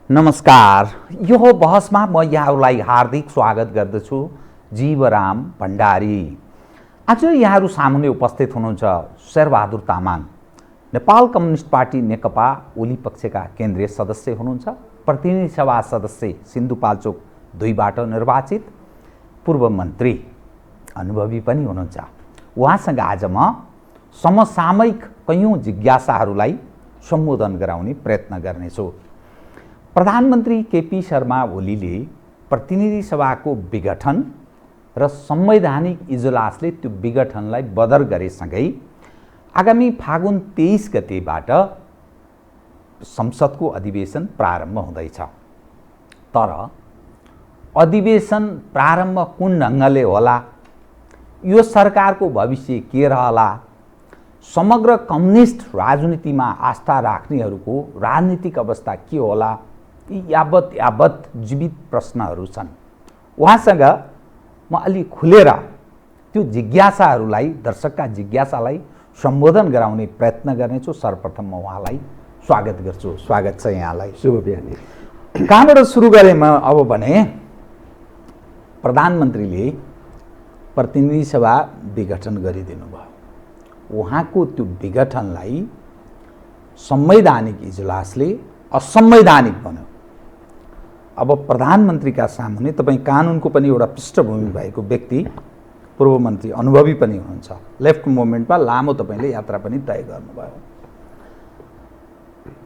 नमस्कार। यो बहसमा म यहाँहरूलाई हार्दिक स्वागत गर्दछु। जीवराम भण्डारी। आज यहाँहरू सामुन्ने उपस्थित हुनुहुन्छ शेरबहादुर तामाङ, नेपाल कम्युनिस्ट पार्टी नेकपा ओली पक्षका केन्द्रीय सदस्य हुनुहुन्छ, प्रतिनिधि सभा सदस्य सिन्धुपाल्चोक 2 बाट निर्वाचित, पूर्व मन्त्री, अनुभवी पनि हुनुहुन्छ। उहाँसँग आज म समसामयिक कयौं जिज्ञासाहरूलाई सम्बोधन गराउने प्रयत्न गर्नेछु। प्रधानमन्त्री केपी शर्मा ओलीले प्रतिनिधि सभाको विघटन र संवैधानिक इजलासले त्यो विघटनलाई बदर गरेसँगै आगामी फागुन 23 गतेबाट संसदको अधिवेशन प्रारम्भ हुँदैछ। तर अधिवेशन प्रारम्भ कुन ढङ्गले होला, यो सरकारको भविष्य के रहला, समग्र कम्युनिस्ट राजनीतिमा आस्था राख्नेहरूको राजनीतिक अवस्था के होला, यी यावत जीवित प्रश्नहरू छन्। उहाँसँग म अलि खुलेर त्यो जिज्ञासाहरूलाई, दर्शकका जिज्ञासालाई सम्बोधन गराउने प्रयत्न गर्नेछु। सर्वप्रथम म उहाँलाई स्वागत गर्छु। स्वागत छ यहाँलाई। शुभ बिहानी। कहाँबाट सुरु गरेँ म अब भने, प्रधानमन्त्रीले प्रतिनिधि सभा विघटन गरिदिनु भयो। उहाँको त्यो विघटनलाई संवैधानिक इजलासले असंवैधानिक भन्यो। अब प्रधानमन्त्रीका सामुन्ने तपाईँ कानुनको पनि एउटा पृष्ठभूमि भएको व्यक्ति, पूर्व मन्त्री, अनुभवी पनि हुनुहुन्छ। लेफ्ट मुभमेन्टमा लामो तपाईँले यात्रा पनि तय गर्नुभयो।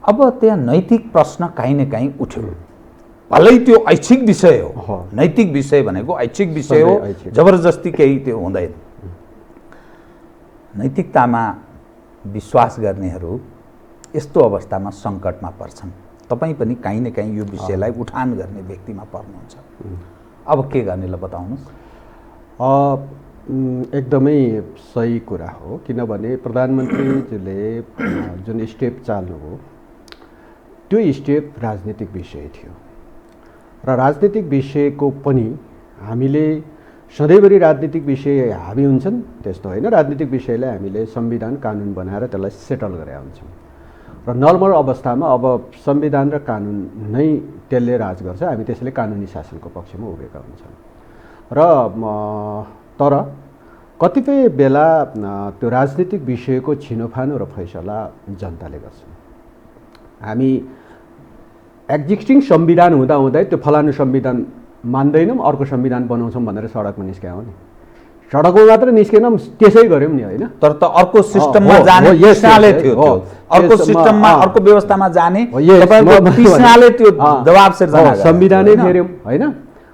अब त्यहाँ नैतिक प्रश्न काहीँ न काहीँ उठ्यो। भलै त्यो ऐच्छिक विषय हो, नैतिक विषय भनेको ऐच्छिक विषय हो, जबरजस्ती केही त्यो हुँदैन। नैतिकतामा विश्वास गर्नेहरू यस्तो अवस्थामा सङ्कटमा पर्छन्। तपाईँ पनि काहीँ न काहीँ यो विषयलाई उठान गर्ने व्यक्तिमा पर्नुहुन्छ। अब के गर्ने ल बताउनुहोस्। एकदमै सही कुरा हो, किनभने प्रधानमन्त्रीले जुन स्टेप चाल्नु हो त्यो स्टेप राजनीतिक विषय थियो र राजनीतिक विषयको पनि हामीले सधैँभरि राजनीतिक विषय हाबी हुन्छन् त्यस्तो होइन। राजनीतिक विषयलाई हामीले संविधान कानुन बनाएर त्यसलाई सेटल गरे हुन्छौँ र नर्मल अवस्थामा अब संविधान र कानुन नै त्यसले राज गर्छ। हामी त्यसैले कानुनी शासनको पक्षमा उभिएका हुन्छौँ र तर कतिपय बेला त्यो राजनीतिक विषयको छिनोफानो र फैसला जनताले गर्छ। हामी एक्जिस्टिङ संविधान हुँदाहुँदै त्यो फलानु संविधान मान्दैनौँ, अर्को संविधान बनाउँछौँ भनेर सडकमा निस्क्या हो नि। सडकमा मात्र निस्केनौँ, त्यसै गऱ्यौँ नि, होइन। तर त अर्को सिस्टममा जाने तृष्णाले थियो, अर्को सिस्टममा, अर्को व्यवस्थामा जाने तपाईको तृष्णाले त्यो दबाब सिर्जना गरे, संविधानै फेर्यौँ, होइन।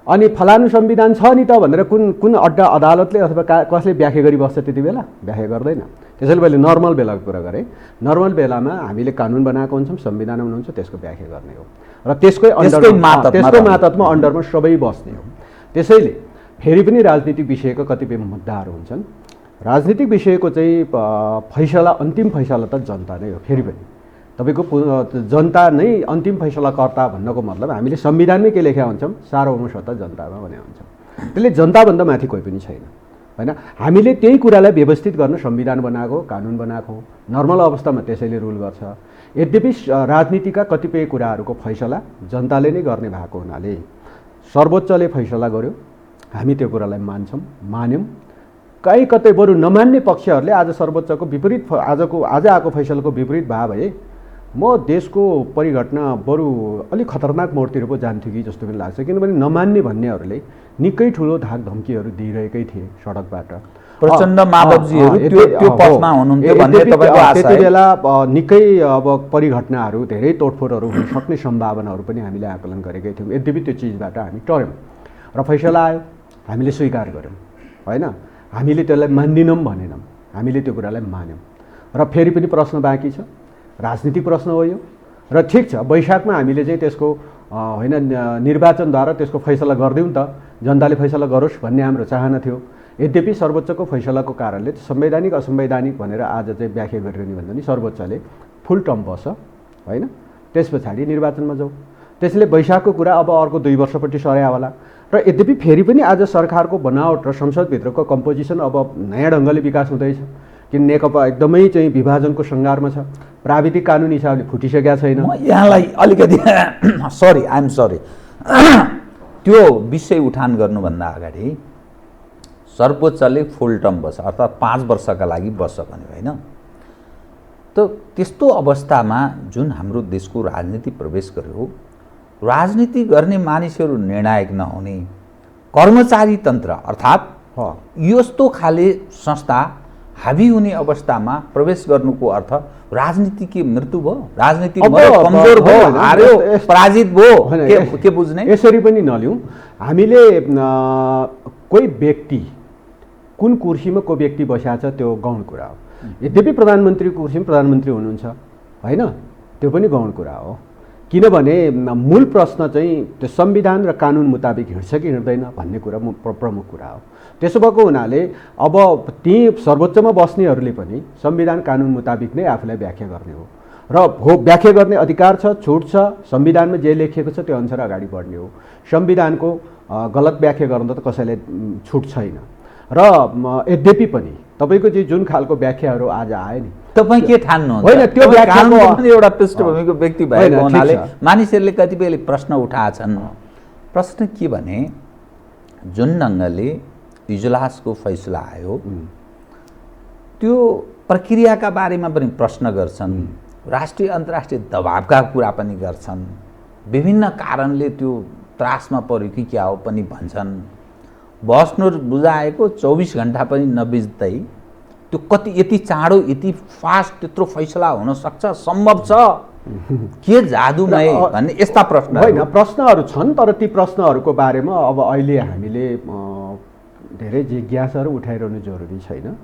अनि फलानु संविधान छ नि त भनेर कुन अदालतले अथवा कसले व्याख्या गरिबस्छ? त्यति बेला व्याख्या गर्दैन। त्यसैले मैले नर्मल बेलाको कुरा गरेँ। नर्मल बेलामा हामीले कानुन बनाएको हुन्छौँ, संविधान बनाउँछ, त्यसको व्याख्या गर्ने हो र त्यसको मातहतमा अन्डरमा सबै बस्ने हो। त्यसैले फेरि पनि राजनीतिक विषयको कतिपय मुद्दाहरू हुन्छन्। राजनीतिक विषयको चाहिँ फैसला, अन्तिम फैसला त जनता नै हो। फेरि पनि तपाईँको जनता नै अन्तिम फैसलाकर्ता भन्नको मतलब हामीले संविधानमै के लेखेका हुन्छौँ? सार्वभौम सत्ता जनतामा भनेका हुन्छौँ। त्यसले जनताभन्दा माथि कोही पनि छैन, होइन। हामीले त्यही कुरालाई व्यवस्थित गर्न संविधान बनाएको, कानुन बनाएको, नर्मल अवस्थामा त्यसैले रुल गर्छ। यद्यपि राजनीतिका कतिपय कुराहरूको फैसला जनताले नै गर्ने भएको हुनाले सर्वोच्चले फैसला गर्यो, हामी त्यो कुरालाई मान्छौँ, मान्यौँ। कहीँ कतै बरु नमान्ने पक्षहरूले आज सर्वोच्चको विपरीत आज आएको फैसलाको विपरीत भए भए म देशको परिघटना बरु अलिक खतरनाक मोडतिर पो जान्थ्यो कि जस्तो पनि लाग्छ। किनभने नमान्ने भन्नेहरूले निकै ठुलो धाक धम्कीहरू दिइरहेकै थिए सडकबाट। प्रचण्ड माधवजीहरू त्यो पक्षमा हुनुहुन्थ्यो भन्ने तपाईको आशा। त्यति बेला निकै अब परिघटनाहरू, धेरै तोडफोडहरू हुन सक्ने सम्भावनाहरू पनि हामीले आकलन गरेकै थियौँ। यद्यपि त्यो चिजबाट हामी टर्यौँ र फैसला आयो, हामीले स्वीकार गऱ्यौँ, होइन। हामीले त्यसलाई मान्दिनौँ भनेनौँ, हामीले त्यो कुरालाई मान्यौँ। र फेरि पनि प्रश्न बाँकी छ, राजनीतिक प्रश्न हो यो। र ठिक छ, वैशाखमा हामीले चाहिँ त्यसको होइन निर्वाचनद्वारा त्यसको फैसला गरिदिउँ त, जनताले फैसला गरोस् भन्ने हाम्रो चाहना थियो। यद्यपि सर्वोच्चको फैसलाको कारणले संवैधानिक असंवैधानिक भनेर आज चाहिँ व्याख्या गरिरहने भन्दा नि सर्वोच्चले फुल टर्म बस्छ, होइन। त्यस पछाडि निर्वाचनमा जाउँ। त्यसले वैशाखको कुरा अब अर्को 2 वर्षपट्टि सर्या होला। र यद्यपि फेरि पनि आज सरकारको बनावट र संसदभित्रको कम्पोजिसन अब नयाँ ढङ्गले विकास हुँदैछ। किन नेकपा एकदमै चाहिँ विभाजनको सङ्घारमा छ, प्राविधिक कानुन हिसाबले फुटिसकेका छैन। म यहाँलाई अलिकति सरी आइ एम सरी त्यो विषय उठान गर्नुभन्दा अगाडि सर्वोच्चले फुल टर्म बस्छ अर्थात् 5 वर्षका लागि बस्छ भन्यो होइन। त त्यस्तो अवस्थामा जुन हाम्रो देशको राजनीति प्रवेश गर्यो, राजनीति गर्ने मानिसहरू निर्णायक नहुने कर्मचारी तन्त्र अर्थात् यस्तो खाले संस्था हावी हुने अवस्थामा प्रवेश गर्नुको अर्थ राजनीति के मृत्यु भयो, राजनीति कमजोर भयो, हार्यो, पराजित भयो के बुझ्ने? यसरी पनि नलिउँ। हामीले कोही व्यक्ति कुन कुर्सीमा को व्यक्ति बसिएको छ त्यो गौण कुरा हो। यद्यपि प्रधानमन्त्रीको कुर्सीमा प्रधानमन्त्री हुनुहुन्छ होइन, त्यो पनि गौण कुरा हो। किनभने मूल प्रश्न चाहिँ त्यो संविधान र कानुन मुताबिक हिँड्छ कि हिँड्दैन भन्ने कुरा प्रमुख कुरा हो। त्यसो भएको हुनाले अब ती सर्वोच्चमा बस्नेहरूले पनि संविधान कानुन मुताबिक नै आफूलाई व्याख्या गर्ने हो र व्याख्या गर्ने अधिकार छ, छुट छ। संविधानमा जे लेखिएको छ त्यो अनुसार अगाडि बढ्ने हो। संविधानको गलत व्याख्या गर्न त कसैलाई छुट छैन। र यद्यपि पनि तपाईको जुन खालको व्याख्याहरू आज आए नि, तपाईँ के ठान्नुहुन्छ? होइन, त्यो व्याख्याको पनि एउटा पृष्ठभूमिको व्यक्ति भएको हुनाले मानिसहरूले कतिपयले प्रश्न उठाएछन्। प्रश्न के भने जुन ढङ्गले इजलासको फैसला आयो त्यो प्रक्रियाका बारेमा पनि प्रश्न गर्छन्, राष्ट्रिय अन्तर्राष्ट्रिय दबावका कुरा पनि गर्छन्, विभिन्न कारणले त्यो त्रासमा पर्यो कि क्या हो पनि भन्छन्। बस्नु बुझाएको 24 घण्टा पनि नबित्दै त्यो कति यति चाँडो यति फास्ट त्यत्रो फैसला हुन सक्छ, सम्भव छ के जादुमय भन्ने यस्ता प्रश्न होइन। प्रश्नहरू छन्, तर ती प्रश्नहरूको बारेमा अब अहिले हामीले धेरै जिज्ञासाहरू उठाइरहनु जरुरी छैन।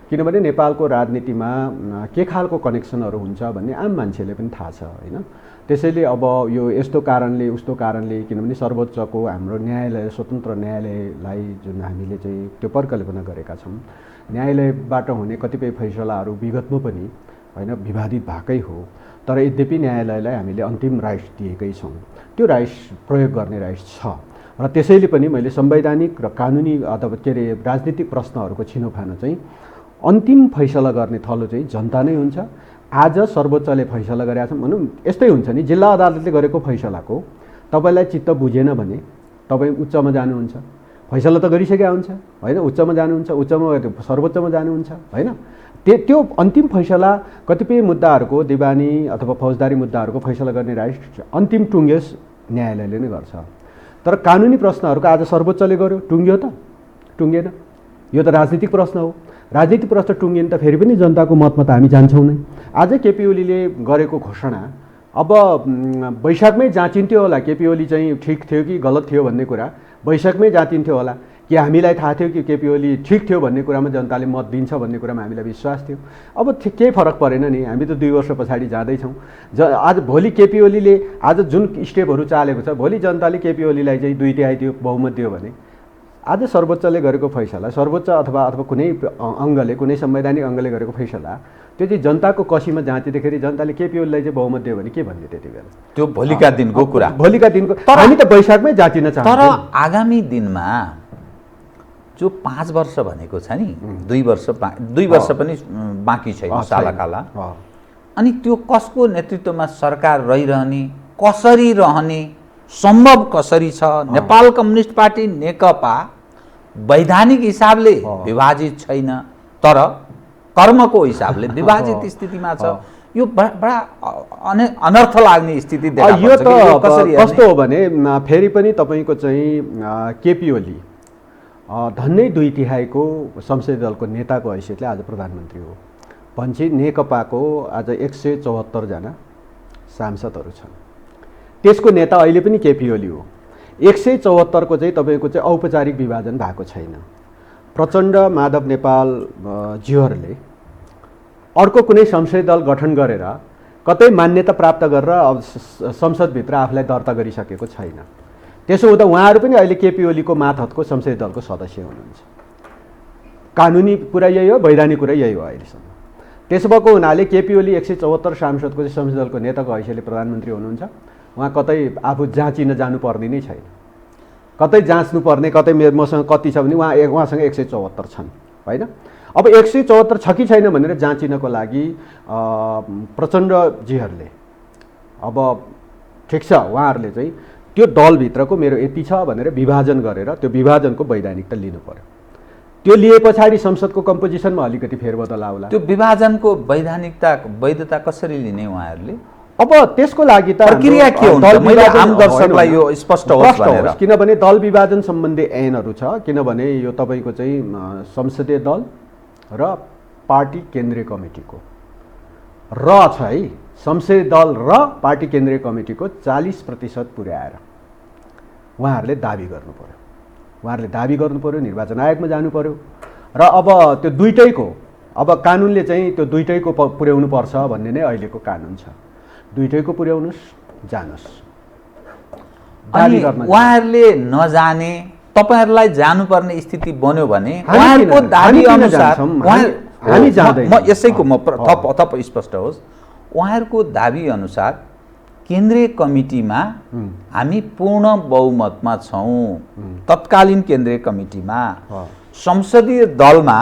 किनभने नेपालको राजनीतिमा के खालको कनेक्सनहरू हुन्छ भन्ने आम मान्छेले पनि थाहा छ होइन। त्यसैले अब यो यस्तो कारणले उस्तो कारणले, किनभने सर्वोच्चको हाम्रो न्यायालय स्वतन्त्र न्यायालयलाई जुन हामीले चाहिँ त्यो परिकल्पना गरेका छौँ, न्यायालयबाट हुने कतिपय फैसलाहरू विगतमा पनि होइन विवादित भएकै हो, तर यद्यपि न्यायालयलाई हामीले अन्तिम राइट्स दिएकै छौँ। त्यो राइट्स प्रयोग गर्ने राइट्स छ र त्यसैले पनि मैले संवैधानिक र कानुनी अथवा के अरे राजनीतिक प्रश्नहरूको छिनोफानो चाहिँ अन्तिम फैसला गर्ने थलो चाहिँ जनता नै हुन्छ। आज सर्वोच्चले फैसला गरेका छन् भनौँ, यस्तै हुन्छ नि, जिल्ला अदालतले गरेको फैसलाको तपाईँलाई चित्त बुझेन भने तपाईँ उच्चमा जानुहुन्छ, फैसला त गरिसकेका हुन्छ होइन, उच्चमा जानुहुन्छ, उच्चमा सर्वोच्चमा जानुहुन्छ होइन। त्यो अन्तिम फैसला कतिपय मुद्दाहरूको दिवानी अथवा फौजदारी मुद्दाहरूको फैसला गर्ने राइट अन्तिम टुङ्गेस न्यायालयले नै गर्छ। तर कानुनी प्रश्नहरूको आज सर्वोच्चले गर्यो, टुङ्ग्यो त टुङ्गेन? यो त राजनीतिक प्रश्न हो। राजनीतिक प्रश्न टुङ्गिन त फेरि पनि जनताको मतमा त हामी जान्छौँ नै। आज केपी ओलीले गरेको घोषणा अब वैशाखमै जाँचिन्थ्यो होला केपी ओली चाहिँ ठिक थियो कि गलत थियो भन्ने कुरा वैशाखमै जाँचिन्थ्यो होला कि हामीलाई थाहा थियो कि केपी ओली ठिक थियो भन्ने कुरामा जनताले मत दिन्छ भन्ने कुरामा हामीलाई विश्वास थियो। अब केही फरक परेन नि, हामी त 2 वर्ष पछाडि जाँदैछौँ। आज भोलि केपी ओलीले आज जुन स्टेपहरू चालेको छ, भोलि जनताले केपी ओलीलाई चाहिँ 2/3 दियो बहुमत दियो भने आज सर्वोच्चले गरेको फैसला, सर्वोच्च अथवा कुनै अङ्गले, कुनै संवैधानिक अङ्गले गरेको फैसला त्यो चाहिँ जनताको कसीमा जाँचिँदाखेरि जनताले केपी ओलीलाई चाहिँ बहुमत दियो भने के भन्ने त्यति बेला? त्यो भोलिका दिनको कुरा, भोलिका दिनको। हामी त वैशाखमै जाँचिन चाहन्छौँ। तर आगामी दिनमा जो 5 वर्ष भनेको छ नि, 2 वर्ष पनि बाँकी छैन सालाकाला, अनि त्यो कसको नेतृत्वमा सरकार रहिरहने, कसरी रहने, सम्भव कसरी छ? नेपाल कम्युनिस्ट पार्टी नेकपा वैधानिक हिसाबले विभाजित छैन तर कर्मको हिसाबले विभाजित स्थितिमा छ। यो बडा अनर्थ लाग्ने स्थिति देखा पर्छ। यो त कस्तो हो भने फेरि पनि तपाईको चाहिँ केपी ओली धन्नै 2/3 संसदीय दलको नेताको हैसियतले आज प्रधानमन्त्री हो भन्छ। नेकपाको आज 174 जना सांसदहरू छन्, त्यसको नेता अहिले पनि केपी ओली हो। 174 को चाहिँ तपाईको चाहिँ औपचारिक विभाजन भएको छैन। प्रचण्ड माधव नेपाल जीहरूले अर्को कुनै संसदीय दल गठन गरेर कतै मान्यता प्राप्त गरेर संसदभित्र आफूलाई दर्ता गरिसकेको छैन। त्यसो हुँदा उहाँहरू पनि अहिले केपी ओलीको मातहतको संसदीय दलको सदस्य हुनुहुन्छ। कानुनी कुरा यही हो, वैधानिक कुरा यही हो अहिलेसम्म। त्यसो भएको हुनाले केपी ओली 174 सांसदको चाहिँ संसदीय दलको नेताको हैसियतले प्रधानमन्त्री हुनुहुन्छ। उहाँ कतै आफू जाँचिन जानुपर्ने नै छैन, कतै जाँच्नुपर्ने, कतै मसँग कति छ भने उहाँसँग 174 छन् होइन। अब 174 छ कि छैन भनेर जाँचिनको लागि प्रचण्डजीहरूले अब ठिक छ उहाँहरूले चाहिँ त्यो दलभित्रको मेरो यति छ भनेर विभाजन गरेर त्यो विभाजनको वैधानिकता लिनु पर्यो। त्यो लिए पछाडि संसदको कम्पोजिसनमा अलिकति फेरबदल आउला। त्यो विभाजनको वैधता कसरी लिने उहाँहरूले? अब त्यसको लागि त प्रक्रिया के हुन्छ? मैले आम दर्शकलाई यो स्पष्ट होस् भनेर। किनभने दल विभाजन सम्बन्धी ऐनहरू छ। किनभने यो तपाईँको चाहिँ संसदीय दल र पार्टी केन्द्रीय कमिटीको छ है। संसदीय दल र पार्टी केन्द्रीय कमिटीको 40% पुर्याएर उहाँहरूले दाबी गर्नु पर्यो। निर्वाचन आयोगमा जानु पर्यो र अब त्यो दुईटैको अब कानुनले चाहिँ त्यो दुईटैको पुर्याउनु पर्छ भन्ने नै अहिलेको कानुन छ। दुईटैको पुर्याउनुस्, जानुस्। अनि उहाँहरूले नजाने तपाईहरुलाई जानुपर्ने स्थिति बन्यो भने उहाँहरूको दाबी अनुसार हामी जाँदैन। म यसैको म थप स्पष्ट होस्, उहाँहरूको दाबी अनुसार केन्द्रीय कमिटीमा हामी पूर्ण बहुमतमा छौं। तत्कालीन केन्द्रीय कमिटीमा संसदीय दलमा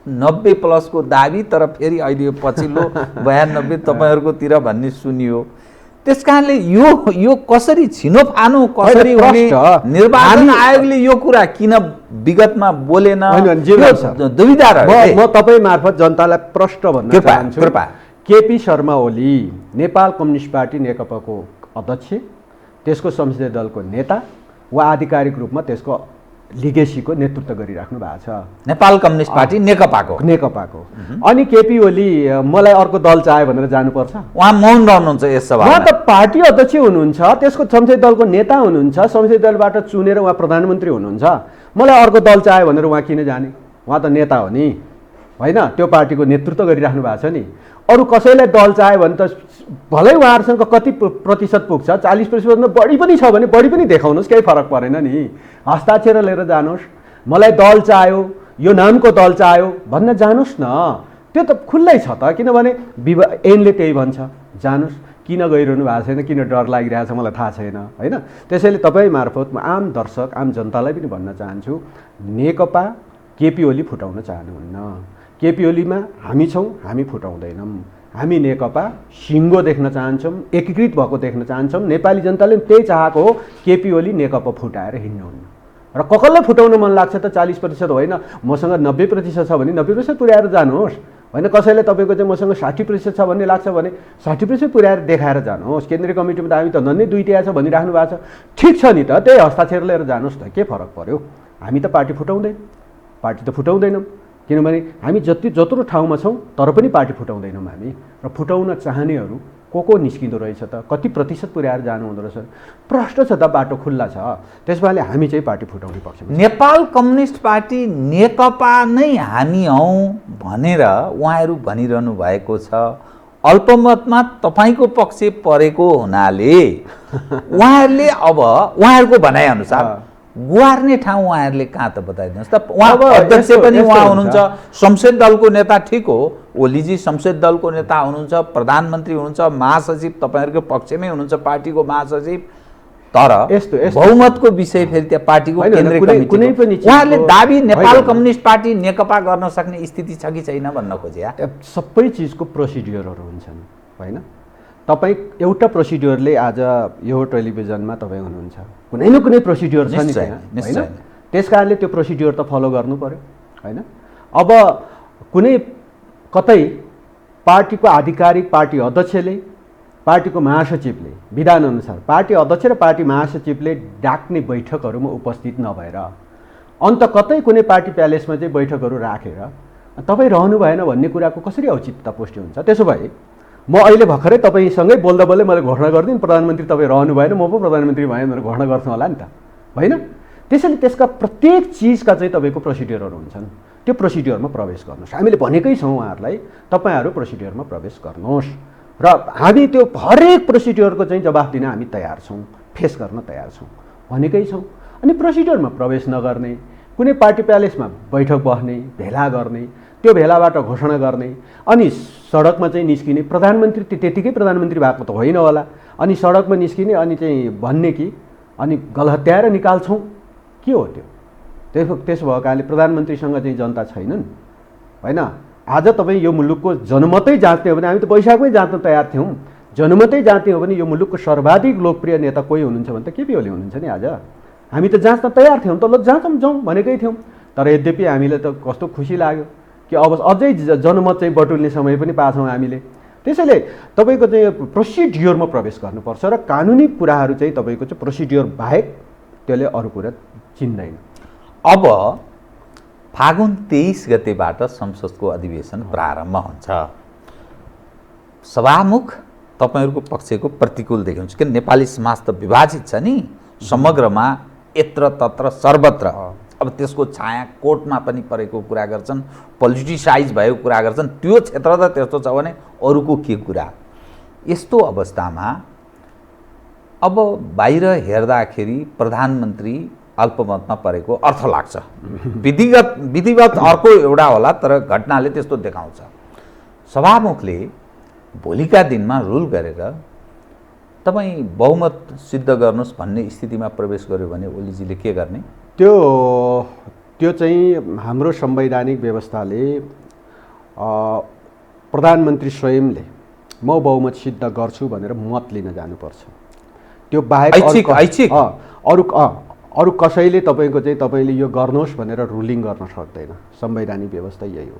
90+ को दाबी, तर फेरि अहिले पछिल्लो 92 तपाईहरुकोतिर भन्ने सुनियो। त्यसकारणले यो कसरी छिनोफानो कसरी हुने? निर्वाचन आयोगले यो कुरा किन विगतमा बोलेन? दुविधा रह्यो। म तपाई मार्फत जनतालाई प्रश्न भन्न चाहन्छु। केपी शर्मा ओली नेपाल कम्युनिस्ट पार्टी नेकपाको अध्यक्ष, त्यसको संसदीय दलको नेता वा आधिकारिक रूपमा त्यसको लिगेसीको नेतृत्व गरिराख्नु भएको छ। नेपाल कम्युनिस्ट पार्टी नेकपाको। अनि केपी ओली मलाई अर्को दल चाह्यो भनेर जानुपर्छ? उहाँ मौन रहनुहुन्छ यस सभामा। उहाँ त पार्टी अध्यक्ष हुनुहुन्छ, त्यसको संसदीय दलको नेता हुनुहुन्छ, संसदीय दलबाट चुनेर उहाँ प्रधानमन्त्री हुनुहुन्छ। मलाई अर्को दल चाह्यो भनेर उहाँ किन जाने? उहाँ त नेता हो नि, होइन? त्यो पार्टीको नेतृत्व गरिराख्नु भएको छ नि। अरू कसैलाई दल चाह्यो भने त भलै उहाँहरूसँग कति प्रतिशत पुग्छ, 40% बढी पनि छ भने बढी पनि देखाउनुहोस्, केही फरक परेन नि। हस्ताक्षर लिएर जानुहोस्, मलाई दल चाह्यो, यो नामको दल चाह्यो भन्न जानुहोस् न। त्यो त खुल्लै छ त। किनभने ऐनले त्यही भन्छ, जानुहोस्। किन गइरहनु भएको छैन, किन डर लागिरहेछ मलाई थाहा छैन, होइन? त्यसैले तपाईँ मार्फत म आम दर्शक, आम जनतालाई पनि भन्न चाहन्छु, नेकपा केपी ओली फुटाउन चाहनुहुन्न। केपी ओलीमा हामी छौँ, हामी फुटाउँदैनौँ। हामी नेकपा सिङ्गो देख्न चाहन्छौँ, एकीकृत भएको देख्न चाहन्छौँ। नेपाली जनताले त्यही चाहेको हो, केपी ओली नेकपा फुटाएर हिँड्नुहुन्न। र कसलाई फुटाउन मन लाग्छ त? 40% होइन, मसँग 90% छ भने 90% पुर्याएर जानुहोस्। होइन, कसैले तपाईँको चाहिँ मसँग 60% छ भन्ने लाग्छ भने 60% पुर्याएर देखाएर जानुहोस्। केन्द्रीय कमिटीमा त हामी त नन्नै दुईटिया छ भनिराख्नु भएको छ। ठिक छ नि त, त्यही हस्ताक्षर लिएर जानुहोस् त, के फरक पर्यो? हामी त पार्टी फुटाउँदैनौँ। किनभने हामी जत्रो ठाउँमा छौँ तर पनि पार्टी फुटाउँदैनौँ हामी। र फुटाउन चाहनेहरू को निस्किँदो रहेछ त? कति प्रतिशत पुर्याएर जानु हुँदो रहेछ? प्रश्न छ त, बाटो खुल्ला छ। त्यसैले हामी चाहिँ पार्टी फुटाउने पक्षमा। नेपाल कम्युनिस्ट पार्टी नेकपा नै हामी हौँ भनेर उहाँहरू भनिरहनु भएको छ। अल्पमतमा तपाईँको पक्ष परेको हुनाले उहाँहरूले अब उहाँहरूको भनाइअनुसार गुहार्ने ठाउँ उहाँहरूले कहाँ त बताइदिनुहोस् त? उहाँ अध्यक्ष पनि उहाँ हुनुहुन्छ, संसदीय दलको नेता, ठिक हो, ओलीजी संसदीय दलको नेता हुनुहुन्छ, प्रधानमन्त्री हुनुहुन्छ, महासचिव तपाईँहरूको पक्षमै हुनुहुन्छ, पार्टीको महासचिव। तर बहुमतको विषय फेरि त्यहाँ पार्टीको केन्द्रीय कमिटी, उहाँहरूले दाबी नेपाल कम्युनिस्ट पार्टी नेकपा गर्न सक्ने स्थिति छ कि छैन भन्न खोजे। सबै चिजको प्रोसिड्युरहरू हुन्छन्, होइन? तपाईँ एउटा प्रोसिड्युरले आज यो टेलिभिजनमा तपाईँ हुनुहुन्छ, कुनै न कुनै प्रोसिड्युर छ नि त्यहाँ, होइन? त्यस कारणले त्यो प्रोसिड्युर त फलो गर्नु पर्यो, होइन? अब कुनै कतै पार्टीको आधिकारिक पार्टी अध्यक्षले, पार्टीको महासचिवले विधानअनुसार पार्टी अध्यक्ष र पार्टी महासचिवले डाक्ने बैठकहरूमा उपस्थित नभएर अन्त कतै कुनै पार्टी प्यालेसमा चाहिँ बैठकहरू राखेर तपाईँ रहनु भएन भन्ने कुराको कसरी औचित्यता पुष्टि हुन्छ? त्यसो भए म अहिले भर्खरै तपाईँसँगै बोल्दा बोल्दै मैले घोषणा गरिदिउँ प्रधानमन्त्री तपाईँ रहनु भएन, म पो प्रधानमन्त्री भएँ भनेर घोषणा गर्छु होला नि त, होइन? त्यसैले त्यसका प्रत्येक चिजका चाहिँ तपाईँको प्रोसिड्युरहरू हुन्छन्। त्यो प्रोसिड्युरमा प्रवेश गर्नुहोस्। हामीले भनेकै छौँ उहाँहरूलाई, तपाईँहरू प्रोसिड्युरमा प्रवेश गर्नुहोस् र हामी त्यो हरेक प्रोसिड्युरको चाहिँ जवाफ दिन हामी तयार छौँ, फेस गर्न तयार छौँ भनेकै छौँ। अनि प्रोसिड्युरमा प्रवेश नगर्ने, कुनै पार्टी प्यालेसमा बैठक बस्ने, भेला गर्ने, त्यो भेलाबाट घोषणा गर्ने, अनि सडकमा चाहिँ निस्किने, प्रधानमन्त्री त्यतिकै प्रधानमन्त्री भएको त होइन होला, अनि सडकमा निस्किने अनि चाहिँ भन्ने कि अनि गलहत्याएर निकाल्छौँ, के हो त्यो? त्यसो भएको कारणले प्रधानमन्त्रीसँग चाहिँ जनता छैनन्, होइन। आज तपाईँ यो मुलुकको जनमतै जाँच्ने हो भने हामी त वैशाखमै जाँच्न तयार थियौँ। जनमतै जाँच्ने हो भने यो मुलुकको सर्वाधिक लोकप्रिय नेता कोही हुनुहुन्छ भने त केपी ओली हुनुहुन्छ नि। आज हामी त जाँच्न तयार थियौँ त, ल जाँचौँ जाउँ भनेकै थियौँ। तर यद्यपि हामीले त कस्तो खुसी लाग्यो कि अब अझै जनमत चाहिँ बटुल्ने समय पनि पाछौँ हामीले। त्यसैले तपाईँको चाहिँ प्रोसिड्युरमा प्रवेश गर्नुपर्छ र कानुनी कुराहरू चाहिँ तपाईँको चाहिँ प्रोसिड्युर बाहेक त्यसले अरू कुरा चिन्दैन। अब फागुन 23 गतेबाट संसदको अधिवेशन प्रारम्भ हुन्छ। सभामुख तपाईँहरूको पक्षको प्रतिकूल देखिन्छ किन नेपाली समाज त विभाजित छ नि समग्रमा, यत्र तत्र सर्वत्र। अब त्यसको छाया कोर्टमा पनि परेको कुरा गर्छन्, पोलिटिसाइज भएको कुरा गर्छन्। त्यो क्षेत्र त त्यस्तो छ भने अरूको के कुरा। यस्तो अवस्थामा अब बाहिर हेर्दाखेरि प्रधानमन्त्री अल्पमतमा परेको अर्थ लाग्छ। विधिवत अर्को एउटा होला, तर घटनाले त्यस्तो देखाउँछ। सभामुखले भोलिका दिनमा रुल गरेर तपाईँ बहुमत सिद्ध गर्नुहोस् भन्ने स्थितिमा प्रवेश गर्यो भने ओलीजीले के गर्ने? त्यो चाहिँ हाम्रो संवैधानिक व्यवस्थाले प्रधानमन्त्री स्वयंले म बहुमत सिद्ध गर्छु भनेर मत लिन जानुपर्छ। त्यो बाहेक अरू कसैले तपाईँको चाहिँ तपाईँले यो गर्नुहोस् भनेर रुलिङ गर्न सक्दैन। संवैधानिक व्यवस्था यही हो।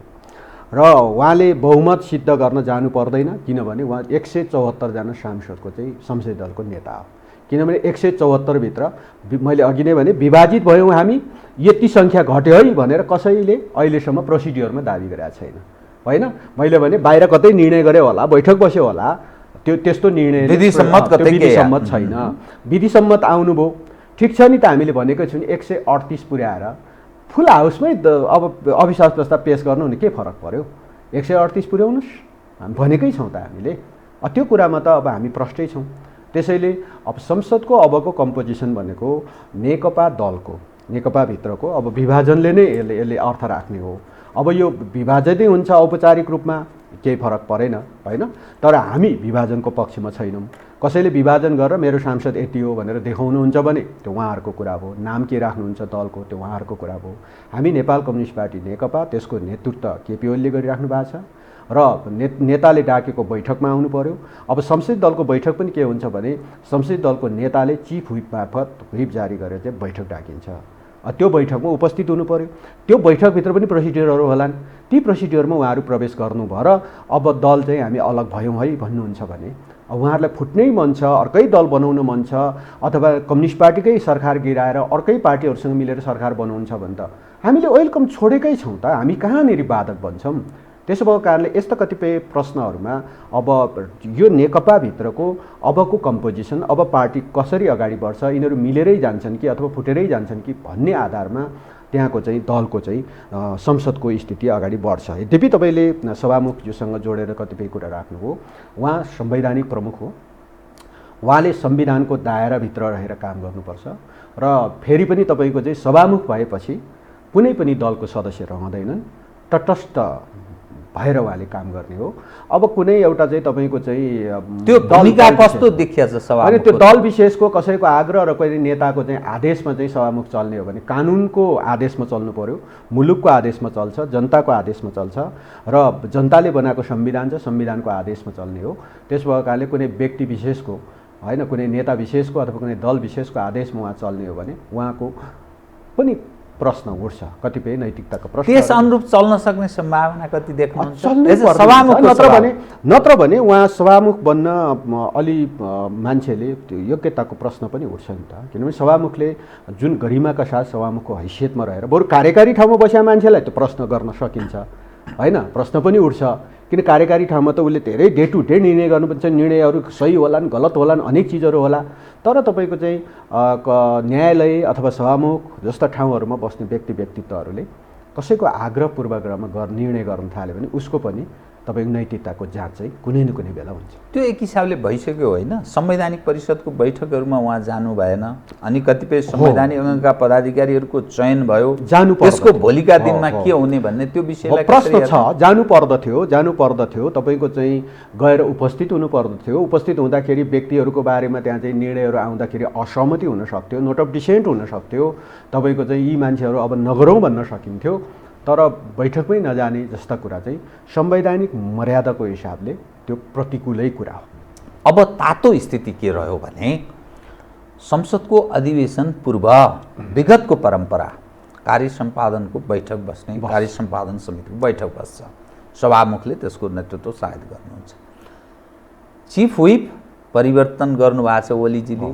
र उहाँले बहुमत सिद्ध गर्न जानु पर्दैन, किनभने उहाँ 174 जना सांसदको चाहिँ संसदीय दलको नेता हो। किनभने 174 भित्र मैले अघि नै भने विभाजित भयौँ हामी, यति सङ्ख्या घट्यो है भनेर कसैले अहिलेसम्म प्रोसिड्युरमा दाबी गरेका छैन। होइन, मैले भने बाहिर कतै निर्णय गरे होला, बैठक बस्यो होला, त्यो त्यस्तो निर्णय विधिसम्मत छैन। विधिसम्मत आउनुभयो, ठिक छ नि त। हामीले भनेकै छौँ 138 पुर्याएर फुल हाउसमै अब अविश्वास प्रस्ताव पेश गर्नु भने के फरक पर्यो? 138 पुर्याउनुहोस्, हामी भनेकै छौँ त हामीले। त्यो कुरामा त अब हामी प्रष्टै छौँ। त्यसैले अब संसदको अबको कम्पोजिसन भनेको नेकपा दलको, नेकपाभित्रको अब विभाजनले नै यसले अर्थ राख्ने हो। अब यो विभाजनै हुन्छ औपचारिक रूपमा, केही फरक परेन होइन। तर हामी विभाजनको पक्षमा छैनौँ। कसैले विभाजन गरेर मेरो सांसद यति हो भनेर देखाउनुहुन्छ भने त्यो उहाँहरूको कुरा भयो। नाम के राख्नुहुन्छ दलको त्यो उहाँहरूको कुरा भयो। हामी नेपाल कम्युनिस्ट पार्टी नेकपा, त्यसको नेतृत्व केपी ओलीले गरिराख्नु भएको छ र नेताले डाकेको बैठकमा आउनु पर्यो। अब संसदीय दलको बैठक पनि के हुन्छ भने संसदीय दलको नेताले चिफ व्हिप मार्फत व्हिप जारी गरेर चाहिँ बैठक डाकिन्छ। त्यो बैठकमा उपस्थित हुनु पर्यो। त्यो बैठकभित्र पनि प्रोसिड्युरहरू होलान्। ती प्रोसिड्युरमा उहाँहरू प्रवेश गर्नुभयो र अब दल चाहिँ हामी अलग भयौँ है भन्नुहुन्छ भने उहाँहरूलाई फुट्नै मन छ, अर्कै दल बनाउन मन छ, अथवा कम्युनिस्ट पार्टीकै सरकार गिराएर अर्कै पार्टीहरूसँग मिलेर सरकार बनाउनुहुन्छ भने त हामीले वेलकम छोडेकै छौँ त। हामी कहाँनिर बाधक बन्छौँ? त्यसो भएको कारणले यस्ता कतिपय प्रश्नहरूमा अब यो नेकपाभित्रको अबको कम्पोजिसन, अब पार्टी कसरी अगाडि बढ्छ, यिनीहरू मिलेरै जान्छन् कि अथवा फुटेरै जान्छन् कि भन्ने आधारमा त्यहाँको चाहिँ दलको चाहिँ संसदको स्थिति अगाडि बढ्छ। यद्यपि तपाईँले सभामुखज्यूसँग जोडेर कतिपय कुरा राख्नुभयो। उहाँ संवैधानिक प्रमुख हो, उहाँले संविधानको दायराभित्र रहेर काम गर्नुपर्छ र फेरि पनि तपाईँको चाहिँ सभामुख भएपछि कुनै पनि दलको सदस्य रहँदैनन्, तटस्थ भएर उहाँले काम गर्ने हो। अब कुनै एउटा चाहिँ तपाईँको चाहिँ त्यो भूमिका कस्तो देखिया छ सभामुख? अनि त्यो दल विशेषको कसैको आग्रह र कुनै नेताको चाहिँ आदेशमा चाहिँ सभामुख चल्ने हो भने कानुनको आदेशमा चल्नु पर्यो, मुलुकको आदेशमा चल्छ, जनताको आदेशमा चल्छ र जनताले बनाएको संविधान छ, संविधानको आदेशमा चल्ने हो। त्यस भएको कारणले कुनै व्यक्ति विशेषको होइन, कुनै नेता विशेषको अथवा कुनै दल विशेषको आदेशमा उहाँ चल्ने हो भने उहाँको पनि प्रश्न उठ्छ, कतिपय नैतिकताको प्रश्न। त्यस अनुरूप चल्न सक्ने सम्भावना कति देख्नुहुन्छ? नत्र भने उहाँ सभामुख बन्न अलि मान्छेले त्यो योग्यताको प्रश्न पनि उठ्छ नि त। किनभने सभामुखले जुन गरिमाका साथ सभामुखको हैसियतमा रहेर बरु कार्यकारी ठाउँमा बसेका मान्छेलाई त्यो प्रश्न गर्न सकिन्छ होइन, प्रश्न पनि उठ्छ। किन कार्यकारी ठाउँमा त उसले धेरै डे टु डे निर्णय गर्नुपर्छ, निर्णयहरू सही होलान् गलत होलान्, अनेक चिजहरू होला। तर तपाईँको चाहिँ न्यायालय अथवा सभामुख जस्ता ठाउँहरूमा बस्ने व्यक्तित्वहरूले कसैको आग्रह पूर्वाग्रहमा निर्णय गर्न थाल्यो भने उसको पनि तपाईँको नैतिकताको जाँच चाहिँ कुनै न कुनै बेला हुन्छ। त्यो एक हिसाबले भइसक्यो होइन? संवैधानिक परिषदको बैठकहरूमा उहाँ जानु भएन, अनि कतिपय संवैधानिक अङ्गका पदाधिकारीहरूको चयन भयो, त्यसको भोलिका दिनमा के हुने भन्ने त्यो विषयलाई प्रश्न छ। जानु पर्दथ्यो तपाईँको चाहिँ गएर उपस्थित हुनु पर्दथ्यो। उपस्थित हुँदाखेरि व्यक्तिहरूको बारेमा त्यहाँ चाहिँ निर्णयहरू आउँदाखेरि असहमति हुन सक्थ्यो, नोट अफ डिसेन्ट हुन सक्थ्यो। तपाईँको चाहिँ यी मान्छेहरू अब नगरौँ भन्न सकिन्थ्यो। तर बैठकमै नजाने जस्ता कुरा चाहिँ संवैधानिक मर्यादाको हिसाबले त्यो प्रतिकूलै कुरा हो। अब तातो स्थिति के रह्यो भने संसदको अधिवेशन पूर्व विगतको परम्परा कार्य सम्पादनको बैठक बस्ने, कार्य सम्पादन समितिको बैठक बस्छ, सभामुखले त्यसको नेतृत्व सायद गर्नुहुन्छ। चिफ व्हिप परिवर्तन गर्नुभएको छ ओलीजीले,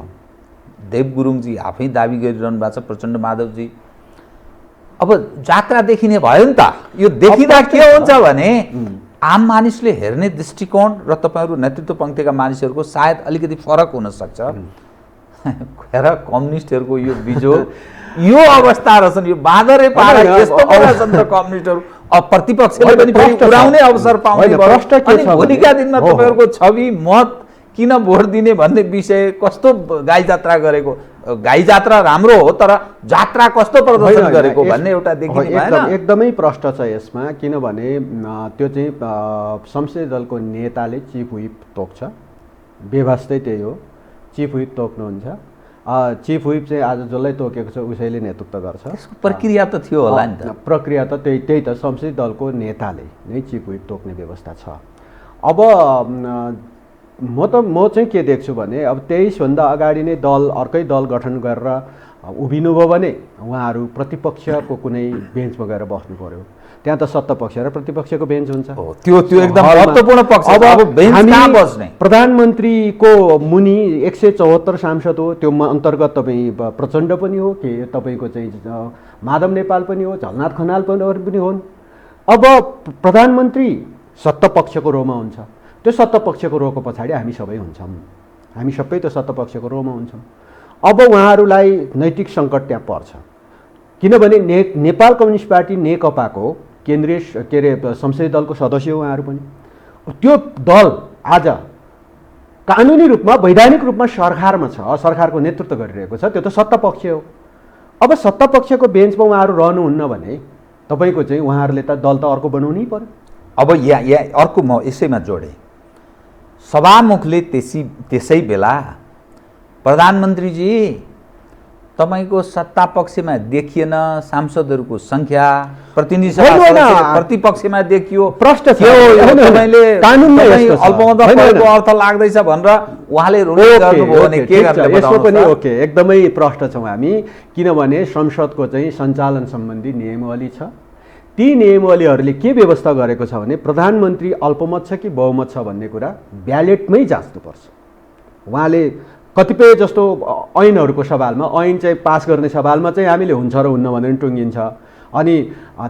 देव गुरुङजी आफै दाबी गरिरहनु भएको छ, प्रचण्ड माधवजी। अब जात्रा देखिने भयो नि त। यो देखिँदा के हुन्छ भने आम मानिसले हेर्ने दृष्टिकोण र तपाईँहरू नेतृत्व पङ्क्तिका मानिसहरूको सायद अलिकति फरक हुनसक्छ। हेर कम्युनिस्टहरूको यो बिजोग, यो अवस्था रहेछन्, यो बाँदरे पारा यस्तो छन् त कम्युनिस्टहरू। अब प्रतिपक्षले पनि फेरि उडाउने अवसर पाउने भयो। भोलिका दिनमा तपाईँहरूको छवि मत किन भोट दिने भन्ने विषय कस्तो गाई जात्रा गरेको, गाई जात्रा राम्रो हो तर जात्रा कस्तो प्रदर्शन गरेको भन्ने एउटा देखिने भएन। एकदमै प्रष्ट छ यसमा, किनभने त्यो चाहिँ संसदीय दलको नेताले चिफ व्हिप तोक्छ, व्यवस्थै त्यही हो, चिफ व्हिप तोक्नुहुन्छ। चिफ व्हिप चाहिँ आज जसलाई तोकेको छ उसैले नेतृत्व गर्छ। प्रक्रिया त थियो होला नि त। प्रक्रिया त त्यही त संसदीय दलको नेताले नै चिफ व्हिप तोक्ने व्यवस्था छ। अब म चाहिँ के देख्छु भने अब 23भन्दा अगाडि नै अर्कै दल गठन गरेर उभिनुभयो भने उहाँहरू प्रतिपक्षको कुनै बेन्चमा गएर बस्नु पर्यो। त्यहाँ त सत्तापक्ष र प्रतिपक्षको बेन्च हुन्छ। त्यो एकदम महत्त्वपूर्ण पक्ष। अब बेन्च कहाँ बस्ने? प्रधानमन्त्रीको मुनि 174 सांसद हो, त्यो अन्तर्गत तपाईँ प्रचण्ड पनि हो, के तपाईँको चाहिँ माधव नेपाल पनि हो, झलनाथ खनाल पनि हुन्। अब प्रधानमन्त्री सत्तापक्षको रोमा हुन्छ, त्यो सत्तापक्षको रोको पछाडि हामी सबै हुन्छौँ, हामी सबै त्यो सत्तापक्षको रोमा हुन्छौँ। अब उहाँहरूलाई नैतिक सङ्कट त्यहाँ पर्छ, किनभने नेपाल कम्युनिस्ट पार्टी नेकपाको केन्द्रीय के अरे संसदीय दलको सदस्य हो उहाँहरू पनि। त्यो दल आज कानुनी रूपमा वैधानिक रूपमा सरकारमा छ, सरकारको नेतृत्व गरिरहेको छ, त्यो त सत्तापक्ष हो। अब सत्तापक्षको बेन्चमा उहाँहरू रहनुहुन्न भने तपाईँको चाहिँ उहाँहरूले त दल त अर्को बनाउनै पर्यो। अब यहाँ अर्को म यसैमा जोडेँ, सभामुखले त्यसै बेला प्रधानमन्त्रीजी तपाईँको सत्ता पक्षमा देखिएन सांसदहरूको सङ्ख्या, प्रतिनिधि सभा प्रतिपक्षमा देखियो, प्रश्न छ अल्पमतमा परेको अर्थ लाग्दैछ भनेर उहाँले रुलिङ गर्नुभयो भने के गर्ने? यसो पनि ओके, एकदमै प्रश्न छौँ हामी, किनभने संसदको चाहिँ सञ्चालन सम्बन्धी नियमावली छ। ती नियमावलीहरूले के व्यवस्था गरेको छ भने प्रधानमन्त्री अल्पमत छ कि बहुमत छ भन्ने कुरा ब्यालेटमै जाँच्नुपर्छ। उहाँले कतिपय जस्तो ऐनहरूको सवालमा ऐन चाहिँ पास गर्ने सवालमा चाहिँ हामीले हुन्छ र हुन्न भनेर टुङ्गिन्छ, अनि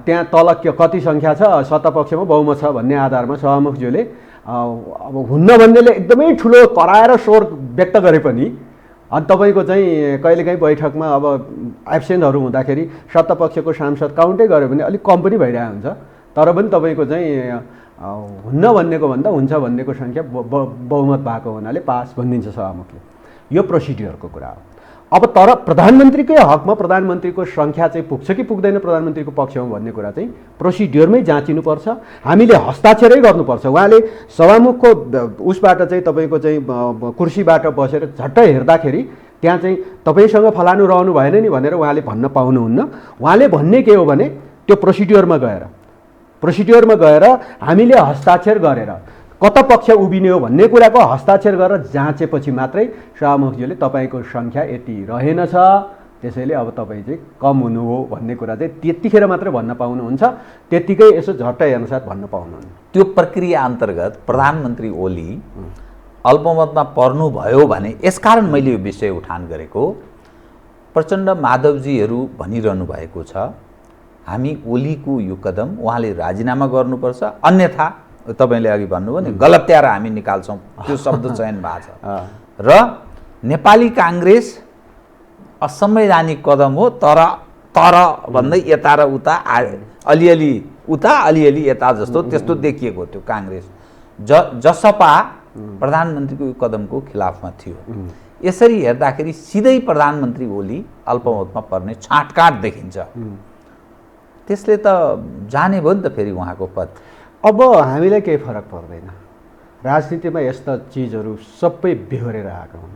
त्यहाँ तल कति सङ्ख्या छ सत्तापक्षमा बहुमत छ भन्ने आधारमा सभामुखज्यूले अब हुन्न भन्नेले एकदमै ठुलो कराएर स्वर व्यक्त गरे पनि अनि तपाईँको चाहिँ कहिलेकाहीँ बैठकमा अब एब्सेन्टहरू हुँदाखेरि सत्तापक्षको सांसद काउन्टै गऱ्यो भने अलिक कम पनि भइरहेको हुन्छ, तर पनि तपाईँको चाहिँ हुन्न भन्नेको भन्दा हुन्छ भन्नेको सङ्ख्या बहुमत भएको हुनाले पास भनिदिन्छ सभामुखले। यो प्रोसिड्युरको कुरा हो। अब तर प्रधानमन्त्रीकै हकमा प्रधानमन्त्रीको सङ्ख्या चाहिँ पुग्छ कि पुग्दैन प्रधानमन्त्रीको पक्षमा भन्ने कुरा चाहिँ प्रोसिड्युरमै जाँचिनुपर्छ, हामीले हस्ताक्षरै गर्नुपर्छ। उहाँले सभामुखको उसबाट चाहिँ तपाईँको चाहिँ कुर्सीबाट बसेर झट्टै हेर्दाखेरि त्यहाँ चाहिँ तपाईँसँग फलानु रहनु भएन नि भनेर उहाँले भन्न पाउनुहुन्न। उहाँले भन्ने के हो भने त्यो प्रोसिड्युरमा गएर हामीले हस्ताक्षर गरेर कता पक्ष उभिने हो भन्ने कुराको हस्ताक्षर गरेर जाँचेपछि मात्रै सभामुखज्यूले तपाईँको सङ्ख्या यति रहेनछ, त्यसैले अब तपाईँ चाहिँ कम हुनु हो भन्ने कुरा चाहिँ त्यतिखेर मात्रै भन्न पाउनुहुन्छ, त्यतिकै यसो झट्टै हेर्नुसाथ भन्न पाउनुहुन्न। त्यो प्रक्रिया अन्तर्गत प्रधानमन्त्री ओली अल्पमतमा पर्नुभयो भने यसकारण मैले यो विषय उठान गरेको, प्रचण्ड माधवजीहरू भनिरहनु भएको छ हामी ओलीको यो कदम उहाँले राजीनामा गर्नुपर्छ, अन्यथा तपाईँले अघि भन्नुभयो नि गलत्याएर हामी निकाल्छौँ, त्यो शब्द चयन भएको छ। र नेपाली काङ्ग्रेस असंवैधानिक कदम हो, तर भन्दै यता र उता अलिअलि उता अलिअलि यता जस्तो त्यस्तो देखिएको त्यो काङ्ग्रेस जसपा प्रधानमन्त्रीको यो कदमको खिलाफमा थियो। यसरी हेर्दाखेरि सिधै प्रधानमन्त्री ओली अल्पमतमा पर्ने छाँटकाँट देखिन्छ, त्यसले त जाने भयो नि त फेरि उहाँको पद। अब हामीलाई केही फरक पर्दैन, राजनीतिमा यस्ता चिजहरू सबै बेहोरेर आएका हुन्।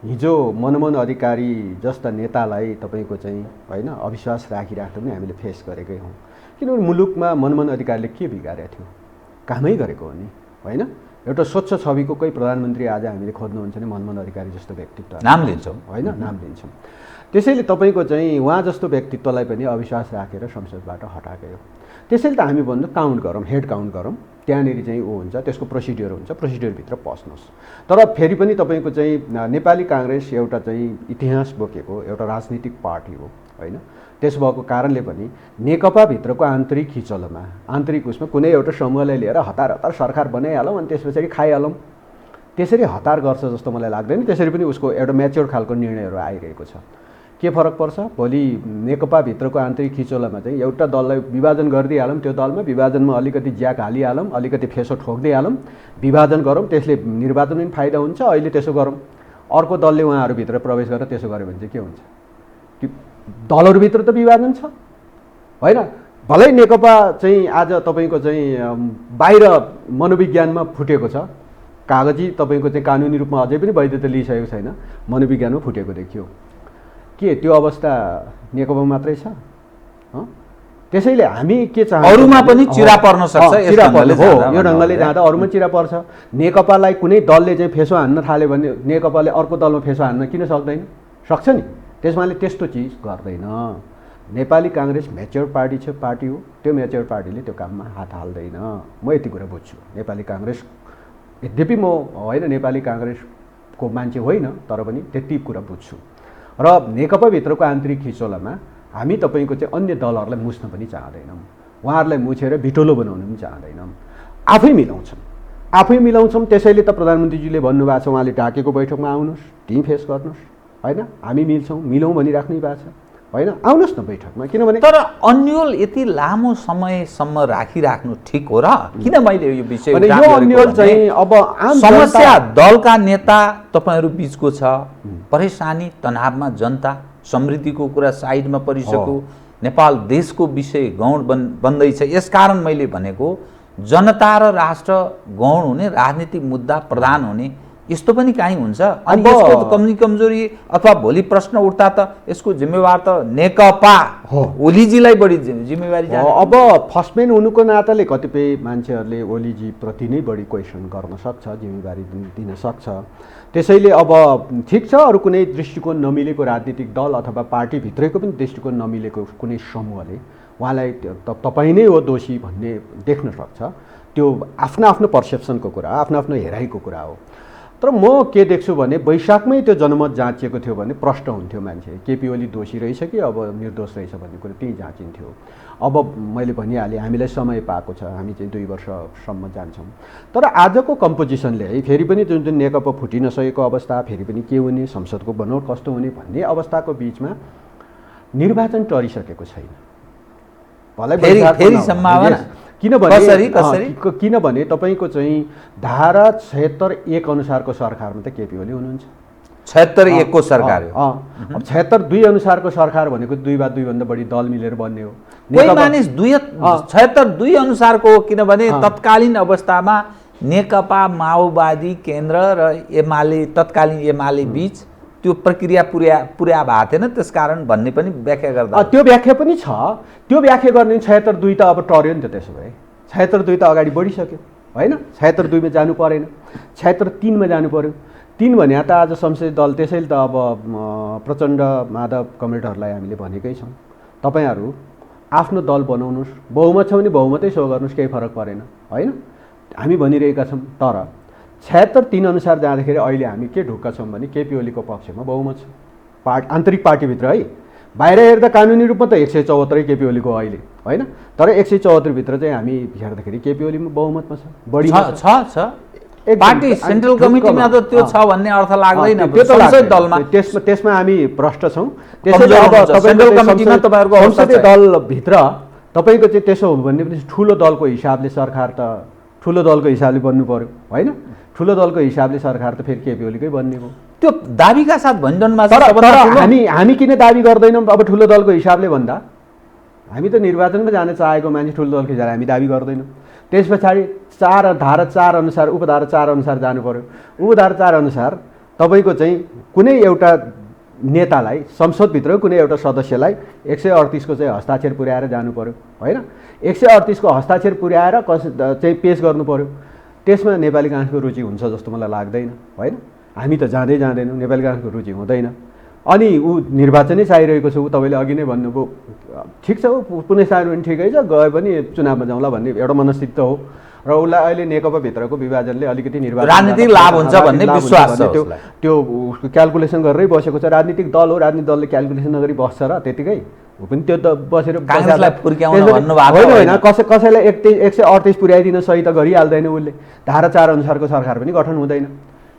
हिजो मनमोहन अधिकारी जस्ता नेतालाई तपाईँको चाहिँ होइन अविश्वास राखिराख्दा पनि हामीले फेस गरेकै हौँ। किनभने मुलुकमा मनमोहन अधिकारीले के बिगारेको थियो? कामै गरेको हो नि, होइन? एउटा स्वच्छ छविको कोही प्रधानमन्त्री आज हामीले खोज्नुहुन्छ भने मनमोहन अधिकारी जस्तो व्यक्तित्व नाम लिन्छौँ, होइन? नाम लिन्छौँ। त्यसैले तपाईँको चाहिँ उहाँ जस्तो व्यक्तित्वलाई पनि अविश्वास राखेर संसदबाट हटाएको हो। त्यसैले त हामी भन्नु काउन्ट गरौँ, हेड काउन्ट गरौँ, त्यहाँनिर चाहिँ ऊ हुन्छ, त्यसको प्रोसिड्युर हुन्छ, प्रोसिड्युरभित्र पस्नुहोस्। तर फेरि पनि तपाईँको चाहिँ नेपाली काङ्ग्रेस एउटा चाहिँ इतिहास बोकेको एउटा राजनीतिक पार्टी हो, होइन? त्यसो भएको कारणले पनि नेकपाभित्रको आन्तरिक खिचलोमा, आन्तरिक उसमा कुनै एउटा समूहलाई लिएर हतार हतार सरकार बनाइहालौँ अनि त्यस पछाडि खाइहालौँ, त्यसरी हतार गर्छ जस्तो मलाई लाग्दैन। त्यसरी पनि उसको एउटा म्याच्योर खालको निर्णयहरू आइरहेको छ। के फरक पर्छ? भोलि नेकपाभित्रको आन्तरिक खिचोलामा चाहिँ एउटा दललाई विभाजन गरिदिइहालौँ, त्यो दलमा विभाजनमा अलिकति ज्याक हालिहालौँ, अलिकति फेसो ठोक्दिइहालौँ, विभाजन गरौँ, त्यसले निर्वाचन पनि फाइदा हुन्छ। अहिले त्यसो गरौँ, अर्को दलले उहाँहरूभित्र प्रवेश गरेर त्यसो गर्यो भने चाहिँ के हुन्छ? कि दलहरूभित्र त विभाजन छ, होइन? भलै नेकपा चाहिँ आज तपाईँको चाहिँ बाहिर मनोविज्ञानमा फुटेको छ, कागजी तपाईँको चाहिँ कानुनी रूपमा अझै पनि वैधता लिइसकेको छैन, मनोविज्ञानमा फुटेको देखियो। के त्यो अवस्था नेकपा मात्रै छ? त्यसैले हामी के चाहन्छौँ? अरूमा पनि चिरा पर्न सक्छ, चिरा पर्न हो, यो ढङ्गले जाँदा अरूमा चिरा पर्छ। नेकपालाई कुनै दलले चाहिँ फेसो हान्न थाल्यो भने नेकपाले अर्को दलमा फेसो हान्न किन सक्दैन? सक्छ नि। त्यसमाले त्यस्तो चिज गर्दैन। नेपाली काङ्ग्रेस म्याच्योर पार्टी हो, त्यो म्याच्योर पार्टीले त्यो काममा हात हाल्दैन। म यति कुरा बुझ्छु। नेपाली काङ्ग्रेस, यद्यपि म होइन नेपाली काङ्ग्रेसको मान्छे होइन, तर पनि त्यति कुरा बुझ्छु। र नेकपाभित्रको आन्तरिक खिचोलामा हामी तपाईँको चाहिँ अन्य दलहरूलाई मुछ्न पनि चाहँदैनौँ, उहाँहरूलाई मुछेर बिटोलो बनाउन पनि चाहँदैनौँ। आफै मिलाउँछौँ। त्यसैले त प्रधानमन्त्रीजीले भन्नुभएको छ, उहाँले ढाकेको बैठकमा आउनुहोस्, टिम फेस गर्नुहोस्, होइन? हामी मिलौँ भनिराख्नै भएको छ, होइन? आउनुहोस् न बैठकमा। किनभने तर अन्यल यति लामो समयसम्म राखिराख्नु ठिक हो र? किन मैले यो विषय अन्यल चाहिँ अब समस्या दलका नेता तपाईँहरू बिचको छ, परेशानी तनावमा जनता, समृद्धिको कुरा साइडमा परिसक्यो, नेपाल देशको विषय गौण बन्दैछ। यसकारण मैले भनेको जनता र राष्ट्र गौण हुने, राजनीतिक मुद्दा प्रधान हुने, यस्तो पनि काहीँ हुन्छ। अनि यसको कमजोरी अथवा भोलि प्रश्न उठ्दा त यसको जिम्मेवार त नेकपा ओलीजीलाई बढी जिम्मेवारी जान्छ। अब फर्स्टम्यान हुनुको नाताले कतिपय मान्छेहरूले ओलीजी प्रति नै बढी क्वेसन गर्न सक्छ, जिम्मेवारी दिन सक्छ। त्यसैले अब ठिक छ, अरू कुनै दृष्टिकोण नमिलेको राजनीतिक दल अथवा पार्टीभित्रैको पनि दृष्टिकोण नमिलेको कुनै समूहले उहाँलाई तपाईँ नै हो दोषी भन्ने देख्न सक्छ। त्यो आफ्नो आफ्नो पर्सेप्सनको कुरा, आफ्नो आफ्नो हेराइको कुरा हो। तर म के देख्छु भने वैशाखमै त्यो जनमत जाँचिएको थियो भने प्रश्न हुन्थ्यो, मान्छे केपी ओली दोषी रहेछ कि अब निर्दोष रहेछ भन्ने कुरा त्यहीँ जाँचिन्थ्यो। अब मैले भनिहालेँ, हामीलाई समय पाएको छ, हामी चाहिँ 2 वर्षसम्म जान्छौँ। तर आजको कम्पोजिसनले है फेरि पनि जुन नेकपा फुटिन सकेको अवस्था, फेरि पनि के हुने, संसदको बनोट कस्तो हुने भन्ने अवस्थाको बिचमा निर्वाचन टरिसकेको छैन। फेरि सम्भावना किनभने तपाईँको चाहिँ धारा 76(1) अनुसारको सरकारमा त केपी ओली हुनुहुन्छ। 76(1) को सरकार हो। अब 76(2) अनुसारको सरकार भनेको 2 भन्दा बढी दल मिलेर बन्ने हो। कोही मानिस 76(2) अनुसारको हो, किनभने तत्कालीन अवस्थामा नेकपा माओवादी केन्द्र र एमाले, तत्कालीन एमाले बीच त्यो प्रक्रिया पुर्या भएको थिएन, त्यसकारण भन्ने पनि व्याख्या गर्दा त्यो व्याख्या पनि छ। त्यो व्याख्या गर्ने 76(2) त अब टर्यो नि त। त्यसो भए 76(2) त अगाडि बढिसक्यो, होइन? 76(2) मा जानु परेन, 76(3) मा जानु पर्यो। 3 भने त आज संसदीय दल। त्यसैले त अब प्रचण्ड माधव कमरेडहरूलाई हामीले भनेकै छौँ, तपाईँहरू आफ्नो दल बनाउनुहोस्, बहुमत छ भने बहुमतै सो गर्नुहोस्, केही फरक परेन, होइन? हामी भनिरहेका छौँ। तर 76(3) अनुसार जाँदाखेरि अहिले हामी के ढुक्क छौँ भने केपी ओलीको पक्षमा बहुमत छ, आन्तरिक पार्टीभित्र है। बाहिर हेर्दा कानुनी रूपमा त 174 केपी ओलीको अहिले, होइन? तर 174 भित्र चाहिँ हामी हेर्दाखेरि केपी ओलीमा बहुमतमा छ, बढी छ। पार्टी सेन्ट्रल कमिटीमा त त्यो छ भन्ने अर्थ लाग्दैन। त्यसमा हामी भ्रष्ट छौँ। त्यसैले अब सेन्ट्रल कमिटीमा तपाईहरुको संसदीय दलभित्र तपाईको चाहिँ त्यसो हो भने पनि ठुलो दलको हिसाबले सरकार त ठुलो दलको हिसाबले बन्नु पर्यो, होइन? ठुलो दलको हिसाबले सरकार त फेरि केपी ओलीकै बन्ने हो। त्यो दाबीका साथ भन्छन्। हामी किन दाबी गर्दैनौँ? अब ठुलो दलको हिसाबले भन्दा हामी त निर्वाचनमा जान चाहेको मान्छे ठुलो दलको हिसाबले हामी दाबी गर्दैनौँ। त्यस पछाडि धारा 4 अनुसार, उपधारा 4 अनुसार जानु पर्यो। उपधारा 4 अनुसार तपाईँको चाहिँ कुनै एउटा नेतालाई संसदभित्र कुनै एउटा सदस्यलाई 138 को चाहिँ हस्ताक्षर पुर्याएर जानु पर्यो होइन। 138 को हस्ताक्षर पुर्याएर चाहिँ पेश गर्नु पर्यो। त्यसमा नेपाली काङ्ग्रेसको रुचि हुन्छ जस्तो मलाई लाग्दैन होइन। हामी त जाँदैनौँ, नेपाली काङ्ग्रेसको रुचि हुँदैन। अनि ऊ निर्वाचनै चाहिरहेको छ। ऊ तपाईँले अघि नै भन्नुभयो, ठिक छ, ऊ पुनः पनि ठिकै छ, गए पनि चुनावमा जाउँला भन्ने एउटा मनस्थिति त हो। र उसलाई अहिले नेकपाभित्रको विभाजनले अलिकति निर्वाचन राजनीतिक लाभ हुन्छ भन्ने विश्वास छ। त्यो क्यालकुलेसन गरेरै बसेको छ। राजनीतिक दल हो, राजनीतिक दलले क्यालकुलेसन नगरी बस्छ र त्यतिकै ऊ पनि त्यो त बसेर होइन। कसैलाई 138 पुर्याइदिन सही त गरिहाल्दैन उसले। धारा 4 अनुसारको सरकार पनि गठन हुँदैन।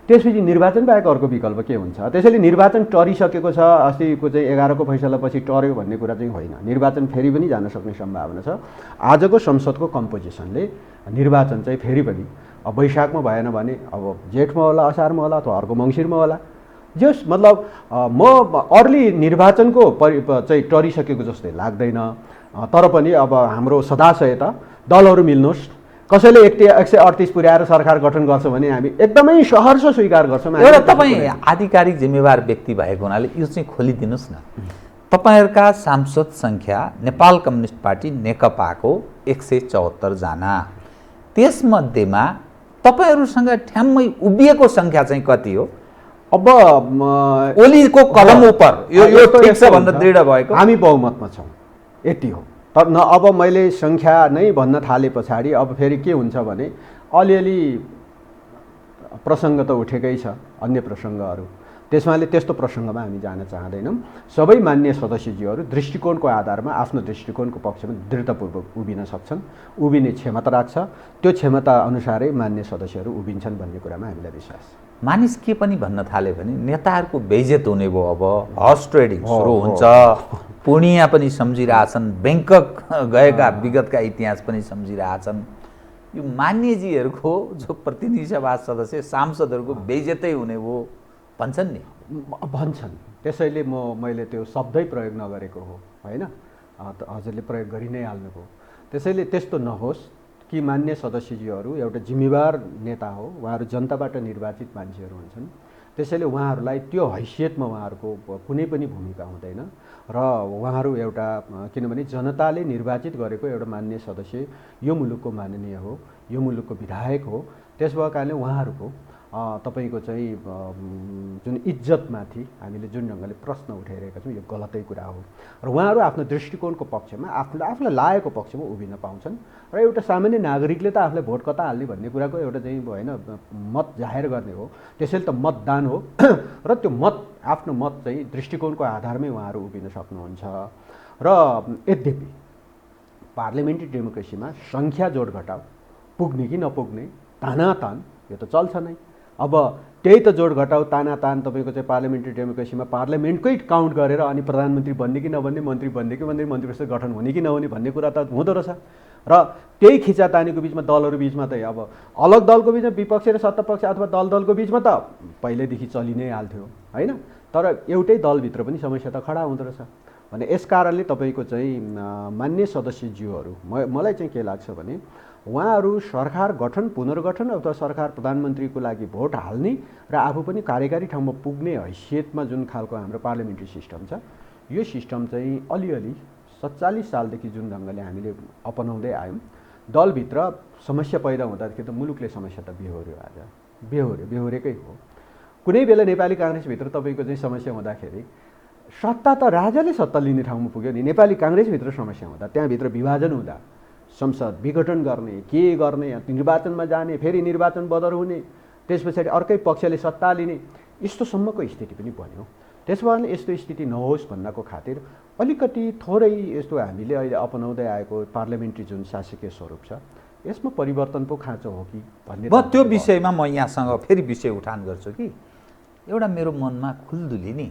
त्यसपछि निर्वाचन बाहेक अर्को विकल्प के हुन्छ? त्यसैले निर्वाचन टरिसकेको छ, अस्तिको चाहिँ 11 को फैसलापछि टर्यो भन्ने कुरा चाहिँ होइन। निर्वाचन फेरि पनि जान सक्ने सम्भावना छ। आजको संसदको कम्पोजिसनले निर्वाचन चाहिँ फेरि पनि अब वैशाखमा भएन भने अब जेठमा होला, असारमा होला, अथवा अर्को मङ्सिरमा होला। जस मतलब म अर्ली निर्वाचनको चाहिँ टरिसकेको जस्तै लाग्दैन। तर पनि अब हाम्रो सदाशय त दलहरू मिल्नुहोस्, कसैले 138 पुर्याएर सरकार गठन गर्छ भने हामी एकदमै सहर्ष स्वीकार गर्छौँ। एउटा तपाईँ आधिकारिक जिम्मेवार व्यक्ति भएको हुनाले यो चाहिँ खोलिदिनुहोस् न। तपाईँहरूका सांसद सङ्ख्या नेपाल कम्युनिस्ट पार्टी नेकपाको 174 जना, त्यसमध्येमा तपाईँहरूसँग ठ्याम्मै उभिएको सङ्ख्या चाहिँ कति हो? अब ओलीको कलम उपर यो ठिक छ भनेर दृढ भएको हामी बहुमतमा छौँ, यति हो। तर न अब मैले सङ्ख्या नै भन्न थाले पछाडि अब फेरि के हुन्छ भने अलिअलि प्रसङ्ग त उठेकै छ, अन्य प्रसङ्गहरू। त्यसमाले त्यस्तो प्रसङ्गमा हामी जान चाहँदैनौँ। सबै मान्य सदस्यज्यूहरू दृष्टिकोणको आधारमा आफ्नो दृष्टिकोणको पक्षमा दृढतापूर्वक उभिन सक्छन्, उभिने क्षमता राख्छ। त्यो क्षमता अनुसारै मान्य सदस्यहरू उभिन्छन् भन्ने कुरामा हामीलाई विश्वास छ। मानिस के पनि भन्न थाल्यो भने नेताहरूको बेइज्जत हुने भयो। अब हर्स ट्रेडिङ सुरु हुन्छ, पूर्णिया पनि सम्झिरहेछन्, ब्याङ्कक गएका विगतका इतिहास पनि सम्झिरहेछन्। यो मान्यजीहरूको जो प्रतिनिधि सभा सदस्य सांसदहरूको बेइज्जतै हुने भयो भन्छन् नि। भन्छन्, त्यसैले मैले त्यो शब्दै प्रयोग नगरेको हो होइन। हजुरले प्रयोग गरि नै हाल्नुभयो। त्यसैले त्यस्तो नहोस् कि मान्य सदस्यज्यूहरू एउटा जिम्मेवार नेता हो, उहाँहरू जनताबाट निर्वाचित मान्छेहरू हुन्छन्। त्यसैले उहाँहरूलाई त्यो हैसियतमा उहाँहरूको कुनै पनि भूमिका हुँदैन र उहाँहरू एउटा किनभने जनताले निर्वाचित गरेको एउटा मान्य सदस्य यो मुलुकको माननीय हो, यो मुलुकको विधायक हो। त्यस भएको कारणले उहाँहरूको तपाईँको चाहिँ जुन इज्जतमाथि हामीले जुन ढङ्गले प्रश्न उठाइरहेका छौँ यो गलतै कुरा हो। र उहाँहरू आफ्नो दृष्टिकोणको पक्षमा आफूलाई लागेको पक्षमा उभिन पाउँछन्। र एउटा सामान्य नागरिकले त आफूलाई भोट कता हाल्ने भन्ने कुराको एउटा चाहिँ होइन मत जाहेर गर्ने हो। त्यसैले त मतदान हो र त्यो आफ्नो मत चाहिँ दृष्टिकोणको आधारमै उहाँहरू उभिन सक्नुहुन्छ। र यद्यपि पार्लियामेन्ट्री डेमोक्रेसीमा सङ्ख्या जोड घटाउ पुग्ने कि नपुग्ने तानातान यो त चल्छ नै। अब त्यही त जोड घटाउ तानातान तपाईँको चाहिँ पार्लियामेन्ट्री डेमोक्रेसीमा पार्लियामेन्टकै काउन्ट गरेर अनि प्रधानमन्त्री बन्ने कि नबन्ने, मन्त्री बन्ने कि बन्ने, मन्त्री परिषद गठन हुने कि नहुने भन्ने कुरा त हुँदो रहेछ। र त्यही खिचातानीको बिचमा दलहरू बिचमा त अब अलग दलको बिचमा विपक्ष र सत्तापक्ष अथवा दलको बिचमा त पहिल्यैदेखि चलि नै हाल्थ्यो होइन। तर एउटै दलभित्र पनि समस्या त खडा हुँदो रहेछ भने यस कारणले तपाईँको चाहिँ मान्य सदस्यज्यूहरू मलाई चाहिँ के लाग्छ भने उहाँहरू सरकार गठन, पुनर्गठन अथवा सरकार प्रधानमन्त्रीको लागि भोट हाल्ने र आफू पनि कार्यकारी ठाउँमा पुग्ने हैसियतमा जुन खालको हाम्रो पार्लियामेन्ट्री सिस्टम छ यो सिस्टम चाहिँ अलिअलि 47 सालदेखि जुन ढङ्गले हामीले अपनाउँदै आयौँ, दलभित्र समस्या पैदा हुँदाखेरि त मुलुकले समस्या त बेहोर्यो। आज बेहोरेकै हो। कुनै बेला नेपाली काङ्ग्रेसभित्र तपाईँको चाहिँ समस्या हुँदाखेरि सत्ता त राजाले सत्ता लिने ठाउँमा पुग्यो नि। नेपाली काङ्ग्रेसभित्र समस्या हुँदा, त्यहाँभित्र विभाजन हुँदा, संसद विघटन गर्ने, के गर्ने, निर्वाचनमा जाने, फेरि निर्वाचन बदर हुने, त्यस पछाडि अर्कै पक्षले सत्ता लिने, यस्तोसम्मको स्थिति पनि बन्यो। त्यस भएर यस्तो स्थिति नहोस् भन्नको खातिर अलिकति थोरै यस्तो हामीले अहिले अपनाउँदै आएको पार्लियामेन्ट्री जुन शासकीय स्वरूप छ यसमा परिवर्तन पो खाँचो हो कि भन्ने। त्यो विषयमा म यहाँसँग फेरि विषय उठान गर्छु कि एउटा मेरो मनमा खुल्दुली नि,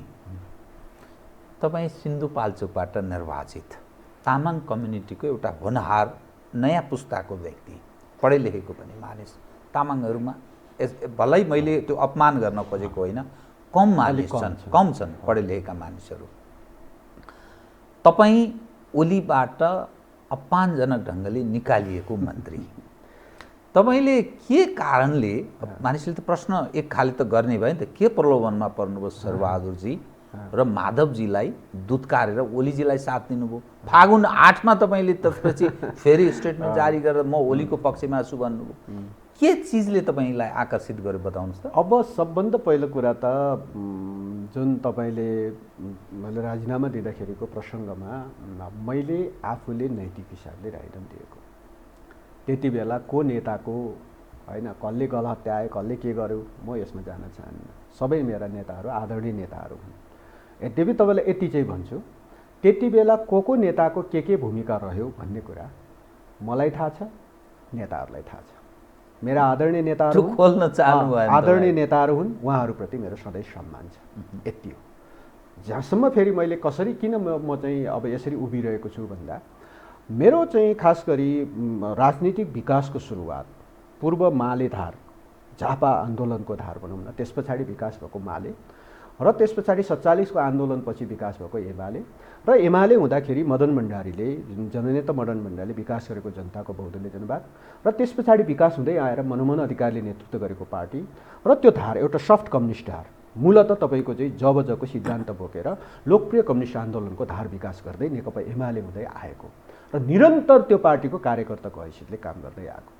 तपाईँ सिन्धुपाल्चोकबाट निर्वाचित तामाङ कम्युनिटीको एउटा होनहार नयाँ पुस्ताको व्यक्ति, पढे लेखेको पनि मानिस, तामाङहरूमा भलै मैले त्यो अपमान गर्न खोजेको होइन, कम मानिस छन्, कम छन् पढे लेखेका मानिसहरू। तपाईँ ओलीबाट अपमानजनक ढङ्गले निकालिएको मन्त्री, तपाईँले के कारणले, मानिसले त प्रश्न एक खाले त गर्ने भयो नि त, के प्रलोभनमा पर्नुभयो शेरबहादुरजी र माधवजीलाई दुत्कारेर ओलीजीलाई साथ दिनुभयो। फागुन 8मा तपाईँले त्यसपछि फेरि स्टेटमेन्ट जारी गरेर म ओलीको पक्षमा छु भन्नुभयो। के चिजले तपाईँलाई आकर्षित गर्यो बताउनुहोस् त। अब सबभन्दा पहिलो कुरा त जुन तपाईँले मैले राजीनामा दिँदाखेरिको प्रसङ्गमा मैले आफूले नैतिक हिसाबले राजीनामा दिएको। त्यति बेला को नेताको होइन कसले गल हत्याए कसले के गर्यो म यसमा जान चाहन्न। सबै मेरा नेताहरू आदरणीय नेताहरू हुन्। यद्यपि तपाईँलाई यति चाहिँ भन्छु, त्यति बेला को नेताको के भूमिका रह्यो भन्ने कुरा मलाई थाहा छ, नेताहरूलाई थाहा छ। मेरा आदरणीय नेताहरू खोल्न चाहनु भएन, आदरणीय नेताहरू हुन्, उहाँहरूप्रति मेरो सधैँ सम्मान छ। यति हो। जहाँसम्म फेरि मैले कसरी किन म चाहिँ अब यसरी उभिरहेको छु भन्दा, मेरो चाहिँ खास गरी राजनीतिक विकासको सुरुवात पूर्व माले धार, झापा आन्दोलनको धार भनौँ न, त्यस पछाडि विकास भएको माले र त्यस पछाडि 47 को आन्दोलनपछि विकास भएको एमाले र एमाले हुँदाखेरि मदन भण्डारीले, जननेता मदन भण्डारीले विकास गरेको जनताको बहुदलीय जनवाद र त्यस पछाडि विकास हुँदै आएर मनमोहन अधिकारीले नेतृत्व गरेको पार्टी र त्यो धार एउटा सफ्ट कम्युनिस्ट धार, मूलत तपाईँको चाहिँ जबजको सिद्धान्त बोकेर लोकप्रिय कम्युनिस्ट आन्दोलनको धार विकास गर्दै नेकपा एमाले हुँदै आएको र निरन्तर त्यो पार्टीको कार्यकर्ताको हैसियतले काम गर्दै आएको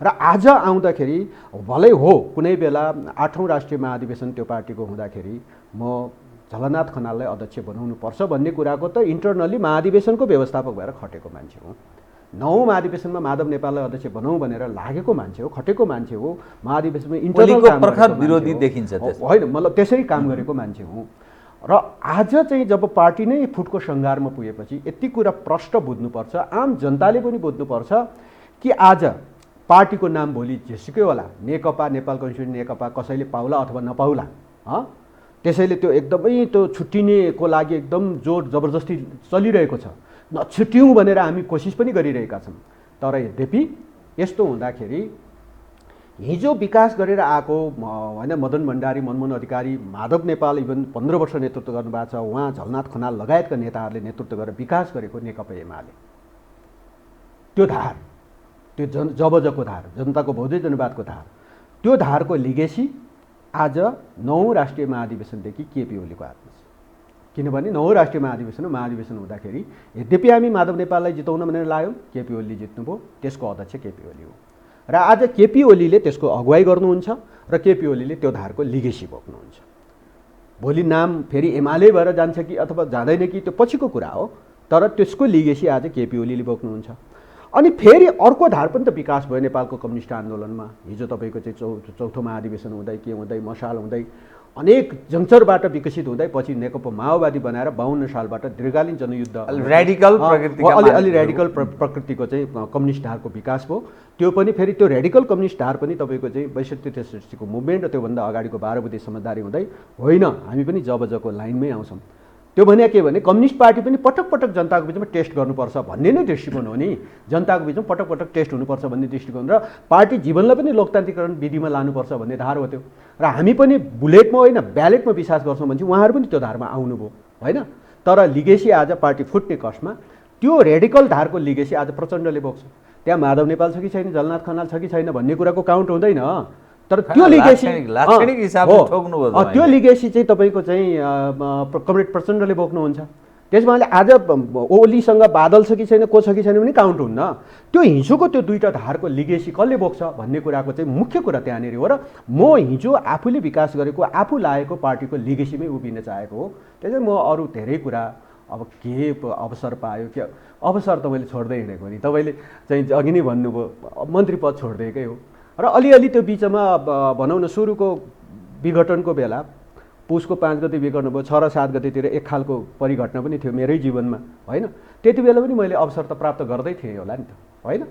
र आज आउँदाखेरि भलै हो कुनै बेला 8औं राष्ट्रिय महाधिवेशन त्यो पार्टीको हुँदाखेरि म झलनाथ खनाललाई अध्यक्ष बनाउनु पर्छ भन्ने कुराको त इन्टरनली महाधिवेशनको व्यवस्थापक भएर खटेको मान्छे हो। 9औं महाधिवेशनमा माधव नेपाललाई अध्यक्ष बनाऊ भनेर लागेको मान्छे हो, खटेको मान्छे हो। महाधिवेशनमा इन्टरनल काम प्रखर विरोधी देखिन्छ होइन, मतलब त्यसरी काम गरेको मान्छे हो। र आज चाहिँ जब पार्टी नै फुटको सङ्घारमा पुगेपछि यति कुरा प्रष्ट बुझ्नुपर्छ, आम जनताले पनि बुझ्नुपर्छ कि आज पार्टीको नाम भोलि जेसुकै होला, नेकपा, नेपाल कम्युनिस्ट नेकपा, कसैले पाउला अथवा नपाउला, त्यसैले त्यो एकदमै त्यो छुट्टिनेको लागि एकदम जोर जबरजस्ती चलिरहेको छ। नछुट्यौँ भनेर हामी कोसिस पनि गरिरहेका छौँ। तर यद्यपि यस्तो हुँदाखेरि हिजो विकास गरेर आएको होइन मदन भण्डारी, मनमोहन अधिकारी, माधव नेपाल इभन 15 वर्ष नेतृत्व गर्नुभएको छ, उहाँ झलनाथ खनाल लगायतका नेताहरूले नेतृत्व गरेर विकास गरेको नेकपा एमाले, त्यो धार, त्यो जबजको धार, जनताको बहुदलीय जनवादको धार, त्यो धारको लिगेसी आज 9औं राष्ट्रिय महाधिवेशनदेखि केपी ओलीको हातमा छ। किनभने 9औं राष्ट्रिय महाधिवेशन हुँदाखेरि यद्यपि हामी माधव नेपाललाई जिताउन भनेर लाग्यौँ, केपी ओलीले जित्नुभयो, त्यसको अध्यक्ष केपी ओली हो र आज केपी ओलीले त्यसको अगुवाई गर्नुहुन्छ र केपी ओलीले त्यो धारको लिगेसी बोक्नुहुन्छ। भोलि नाम फेरि एमाले भएर जान्छ कि अथवा जाँदैन कि त्यो पछिको कुरा हो, तर त्यसको लिगेसी आज केपी ओलीले बोक्नुहुन्छ। अनि फेरि अर्को धार पनि त विकास भयो नेपालको कम्युनिस्ट आन्दोलनमा। हिजो तपाईँको चाहिँ चौथो महाधिवेशन हुँदै के हुँदै मशाल हुँदै अनेक जङ्चरबाट विकसित हुँदै पछि नेकपा माओवादी बनाएर 52 सालबाट दीर्घकालीन जनयुद्ध अलि रेडिकल प्रकृतिको चाहिँ कम्युनिस्ट धारको विकास भयो। त्यो पनि फेरि त्यो रेडिकल कम्युनिस्ट धार पनि तपाईँको चाहिँ 62-63 को मुभमेन्ट र त्योभन्दा अगाडिको 12 बुद्धि समझदारी हुँदै होइन हामी पनि जबजको लाइनमै आउँछौँ। त्यो भने के भने कम्युनिस्ट पार्टी पनि पटक पटक जनताको बिचमा टेस्ट गर्नुपर्छ भन्ने नै दृष्टिकोण हो नि। जनताको बिचमा पटक पटक टेस्ट हुनुपर्छ भन्ने दृष्टिकोण र पार्टी जीवनलाई पनि लोकतान्त्रिकरण विधिमा लानुपर्छ भन्ने धार हो त्यो। र हामी पनि बुलेटमा होइन ब्यालेटमा विश्वास गर्छौँ भने उहाँहरू पनि त्यो धारमा आउनुभयो होइन। तर लिगेसी आज पार्टी फुट्ने कष्टमा त्यो रेडिकल धारको लिगेसी आज प्रचण्डले बोक्छ। त्यहाँ माधव नेपाल छ कि छैन, झलनाथ खनाल छ कि छैन भन्ने कुराको काउन्ट हुँदैन। तर त्यो लिगेसी त्यो लिगेसी चाहिँ तपाईँको चाहिँ कमरेड प्रचण्डले बोक्नुहुन्छ। त्यसमा आज ओलीसँग बादल छ कि छैन, को छ कि छैन पनि काउन्ट हुन्न। त्यो हिजोको त्यो दुईवटा धारको लिगेसी कसले बोक्छ भन्ने कुराको चाहिँ मुख्य कुरा त्यहाँनिर हो। र म हिजो आफूले विकास गरेको आफू लागेको पार्टीको लिगेसीमै उभिन चाहेको हो। त्यसैले म अरू धेरै कुरा अब के अवसर पायो के अवसर तपाईँले छोड्दै हिँडेको नि, तपाईँले चाहिँ अघि नै भन्नुभयो मन्त्री पद छोडिदिएकै हो। र अलिअलि त्यो बिचमा भनौँ न सुरुको विघटनको बेला पुसको 5 गते विघटन भयो, 6 र 7 गतेतिर एक खालको परिघटना पनि थियो मेरै जीवनमा होइन। त्यति बेला पनि मैले अवसर त प्राप्त गर्दै थिएँ होला नि त होइन,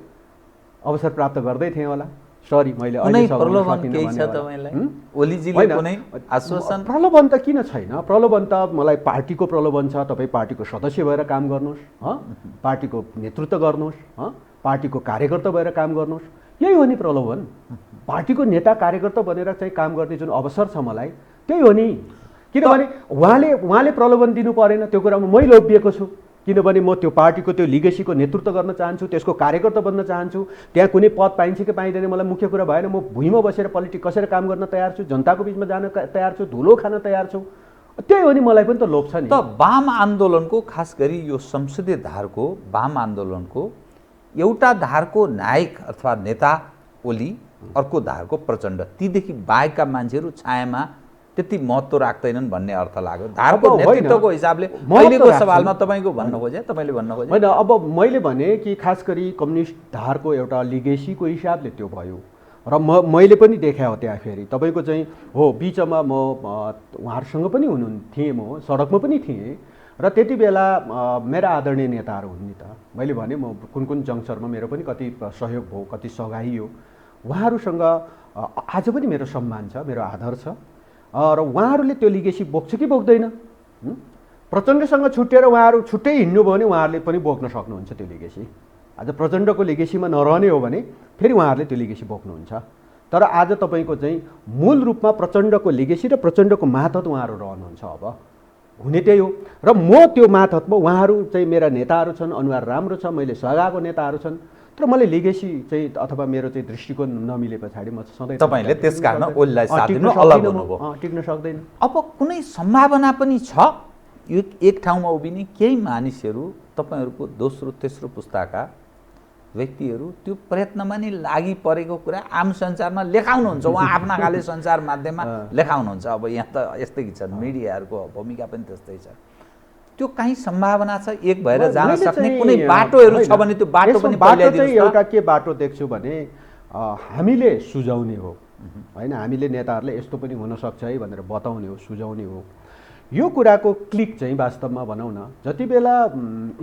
अवसर प्राप्त गर्दै थिएँ होला। सरी मैले प्रलोभन त किन छैन, प्रलोभन त मलाई पार्टीको प्रलोभन छ। तपाईँ पार्टीको सदस्य भएर काम गर्नुहोस्, पार्टीको नेतृत्व गर्नुहोस्, पार्टीको कार्यकर्ता भएर काम गर्नुहोस्, यही हो नि प्रलोभन। पार्टीको नेता कार्यकर्ता बनेर चाहिँ काम गर्ने जुन अवसर छ मलाई त्यही हो नि। किनभने उहाँले प्रलोभन दिनु परेन, त्यो कुरामा मै लोभिएको छु। किनभने म त्यो पार्टीको त्यो लिगेसीको नेतृत्व गर्न चाहन्छु, त्यसको कार्यकर्ता बन्न चाहन्छु। त्यहाँ कुनै पद पाइन्छ कि पाइँदैन मलाई मुख्य कुरा भएन। म भुइँमा बसेर पोलिटिक कसेर काम गर्न तयार छु, जनताको बिचमा जान तयार छु, धुलो खान तयार छु। त्यही हो नि, मलाई पनि त लोभ छ नि। त वाम आन्दोलनको, खास गरी यो संसदीय धारको वाम आन्दोलनको एउटा धारको नायक अथवा नेता ओली, अर्को धारको प्रचण्ड, तीदेखि बाहेकका मान्छेहरू छायामा त्यति महत्त्व राख्दैनन् भन्ने अर्थ लाग्यो धारको नेतृत्वको हिसाबले। अहिलेको सवालमा तपाईँको भन्न खोजे, तपाईँले भन्न खोजे होइन। अब मैले भने कि खास गरी कम्युनिस्ट धारको एउटा लिगेसीको हिसाबले त्यो भयो र मैले पनि देखा हो त्यहाँ। फेरि तपाईँको चाहिँ हो बिचमा म उहाँहरूसँग पनि थिएँ, म सडकमा पनि थिएँ र त्यति बेला मेरा आदरणीय नेताहरू हुन् नि त। मैले भने म कुन कुन जङ्क्चरमा मेरो पनि कति सहयोग भयो, कति सघाइयो। उहाँहरूसँग आज पनि मेरो सम्मान छ, मेरो आदर छ र उहाँहरूले त्यो लिगेसी बोक्छ कि बोक्दैन? प्रचण्डसँग छुट्टिएर उहाँहरू छुट्टै हिँड्नुभयो भने उहाँहरूले पनि बोक्न सक्नुहुन्छ त्यो लिगेसी। आज प्रचण्डको लिगेसीमा नरहने हो भने फेरि उहाँहरूले त्यो लिगेसी बोक्नुहुन्छ। तर आज तपाईँको चाहिँ मूल रूपमा प्रचण्डको लिगेसी र प्रचण्डको मातहत उहाँहरू रहनुहुन्छ। अब हुने त्यही हो र म त्यो मातहतमा उहाँहरू चाहिँ मेरा नेताहरू छन्, अनुहार राम्रो छ, मैले सघाएको नेताहरू छन्। तर मलाई लिगेसी चाहिँ अथवा मेरो चाहिँ दृष्टिकोण नमिले पछाडि म सधैँ तपाईँले त्यस कारण ओलीलाई साथ दिनु अलग हुनुभयो, टिक्न सक्दैन। अब कुनै सम्भावना पनि छ यो एक ठाउँमा उभिने केही मानिसहरू, तपाईँहरूको दोस्रो तेस्रो पुस्ताका व्यक्तिहरू त्यो प्रयत्नमा नि लागि परेको कुरा आम संसारमा लेखाउनुहुन्छ, उहाँ आफ्ना खाले सञ्चार माध्यममा लेखाउनुहुन्छ। अब यहाँ त यस्तै छन्, मिडियाहरूको भूमिका पनि त्यस्तै छ। त्यो कहीँ सम्भावना छ एक भएर जान सक्ने कुनै बाटोहरू छ भने त्यो बाटो पनि चाहिँ एउटा के बाटो देख्छु भने हामीले सुझाउने हो होइन, हामीले नेताहरूले यस्तो पनि हुनसक्छ है भनेर बताउने हो, सुझाउने हो। यो कुराको क्लिक चाहिँ वास्तवमा भनौँ न, जति बेला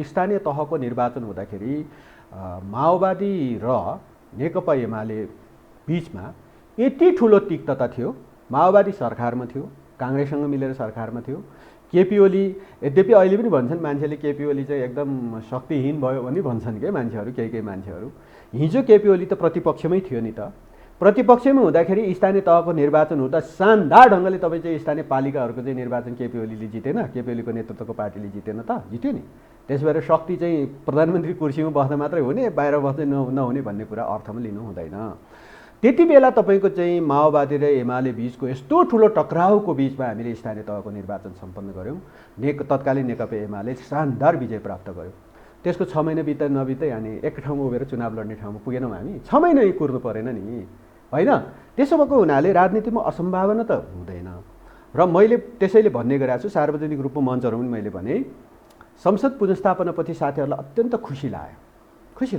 स्थानीय तहको निर्वाचन हुँदाखेरि माओवादी र नेकपा एमाले बिचमा यति ठुलो तिक्तता थियो। माओवादी सरकारमा थियो, काङ्ग्रेससँग मिलेर सरकारमा थियो। केपी ओली यद्यपि अहिले पनि भन्छन् मान्छेले केपी ओली चाहिँ एकदम शक्तिहीन भयो भने भन्छन् के मान्छेहरू, केही मान्छेहरू। हिजो केपी ओली त प्रतिपक्षमै थियो नि त। प्रतिपक्षमै हुँदाखेरि स्थानीय तहको निर्वाचन हुँदा शानदार ढङ्गले तपाईँ चाहिँ स्थानीय पालिकाहरूको चाहिँ निर्वाचन केपी ओलीले जितेन, केपी ओलीको नेतृत्वको पार्टीले जितेन त, जित्यो नि। त्यसो भएर शक्ति चाहिँ प्रधानमन्त्री कुर्सीमा बस्दा मात्रै हुने, बाहिर बस्दै नहुने भन्ने कुरा अर्थमा लिनु हुँदैन। त्यति बेला तपाईँको चाहिँ माओवादी र एमाले बिचको यस्तो ठुलो टक्राउको बिचमा हामीले स्थानीय तहको निर्वाचन सम्पन्न गऱ्यौँ। तत्कालीन नेकपा एमाले शानदार विजय प्राप्त गर्यो। त्यसको 6 महिना बित्दै नबित्दै अनि एक ठाउँमा उभिएर चुनाव लड्ने ठाउँमा पुगेनौँ हामी। 6 महिना कुर्नु परेन नि होइन। त्यसो भएको हुनाले राजनीतिमा असम्भावना त हुँदैन। र मैले त्यसैले भन्ने गरेको छु, सार्वजनिक रूपमा मञ्चहरूमा पनि मैले भने संसद पुनर्स्थापनापछि साथीहरूलाई अत्यन्त खुसी लाग्यो।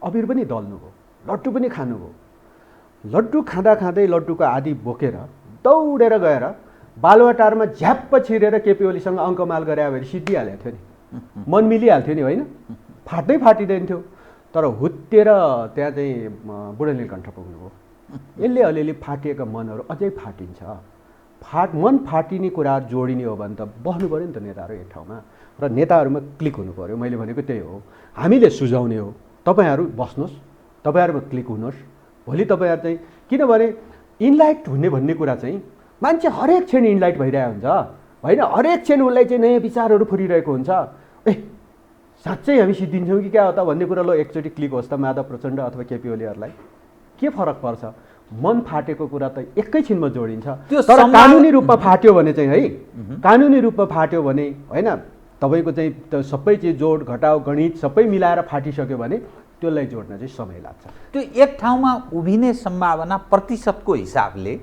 अबिर पनि दल्नुभयो, लड्डु पनि खानुभयो। लड्डु खाँदै लड्डुको आदि बोकेर दौडेर गएर बालुवाटारमा झ्याप्प छिरेर केपी ओलीसँग अङ्कमाल गरे भए सिद्धिहाल्यो थियो नि, मन मिलिहाल्थ्यो नि होइन, फाटिँदैन थियो। तर हुत्तेर त्यहाँ चाहिँ बुढा नीलकण्ठ पुग्नुभयो। यसले अलिअलि फाटिएका मनहरू अझै फाटिन्छ। मन फाटिने कुरा जोडिने हो भने त बस्नु पऱ्यो नि त नेताहरू एक ठाउँमा, र नेताहरूमा क्लिक हुनु पऱ्यो। मैले भनेको त्यही हो, हामीले सुझाउने हो। तपाईँहरू बस्नुहोस्, तपाईँहरूमा क्लिक हुनुहोस्। भोलि तपाईँहरू चाहिँ किनभने इनलाइट हुने भन्ने कुरा चाहिँ मान्छे हरेक क्षण इनलाइट भइरहेको हुन्छ होइन, हरेक क्षण उसलाई चाहिँ नयाँ विचारहरू फुरिरहेको हुन्छ। साँच्चै हामी सिद्धिन्छौँ कि क्या हो त भन्ने कुरा ल एकचोटि क्लिक होस् त माधव प्रचण्ड अथवा केपी ओलीहरूलाई, के फरक पर्छ? मन फाटेको कुरा त एकैछिनमा जोडिन्छ। तर कानुनी रूपमा फाट्यो भने चाहिँ है, कानुनी रूपमा फाट्यो भने होइन, तपाईँको चाहिँ सबै चिज जोड घटाउ गणित सबै मिलाएर फाटिसक्यो भने त्यसलाई जोड्न चाहिँ समय लाग्छ। त्यो एक ठाउँमा उभिने सम्भावना प्रतिशतको हिसाबले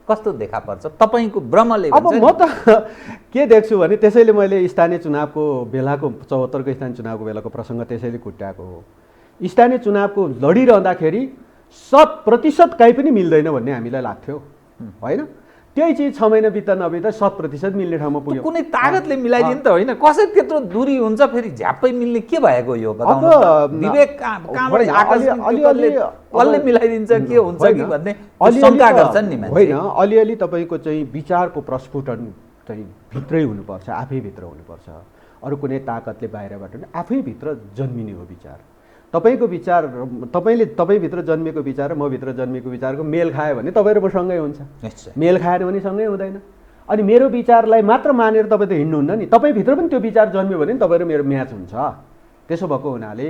कस्तो देखा पर्छ तपाईँको भ्रमले? अब म त के देख्छु भने त्यसैले मैले स्थानीय चुनावको बेलाको 74को स्थानीय चुनावको बेलाको प्रसङ्ग त्यसैले कुट्याएको हो। स्थानीय चुनावको लडिरहँदाखेरि 100% काहीँ पनि मिल्दैन भन्ने हामीलाई लाग्थ्यो होइन। त्यही चिज 6 महिना बित्दा नबित्दा 100% मिल्ने ठाउँमा पुग्यो। कुनै तागतले मिलाइदिनु त होइन, कसरी त्यत्रो दूरी हुन्छ फेरि झ्याप्पै मिल्ने के भएको यो बताउनु? विवेक कहाँबाट कसले मिलाइदिन्छ के हुन्छ कि भन्ने शङ्का गर्छन् नि मान्छे। होइन, अलिअलि तपाईँको चाहिँ विचारको प्रस्फुटन चाहिँ भित्रै हुनुपर्छ, आफैभित्र हुनुपर्छ। अरू कुनै ताकतले बाहिरबाट नि आफैभित्र जन्मिने हो विचार। तपाईँको विचार तपाईँभित्र जन्मेको विचार र मभित्र जन्मेको विचारको मेल खायो भने तपाईँ र म सँगै हुन्छ, मेल खाएन भने सँगै हुँदैन। अनि मेरो विचारलाई मात्र मानेर तपाईँ त हिँड्नुहुन्न नि, तपाईँभित्र पनि त्यो विचार जन्मियो भने तपाईँ र मेरो म्याच हुन्छ। त्यसो भएको हुनाले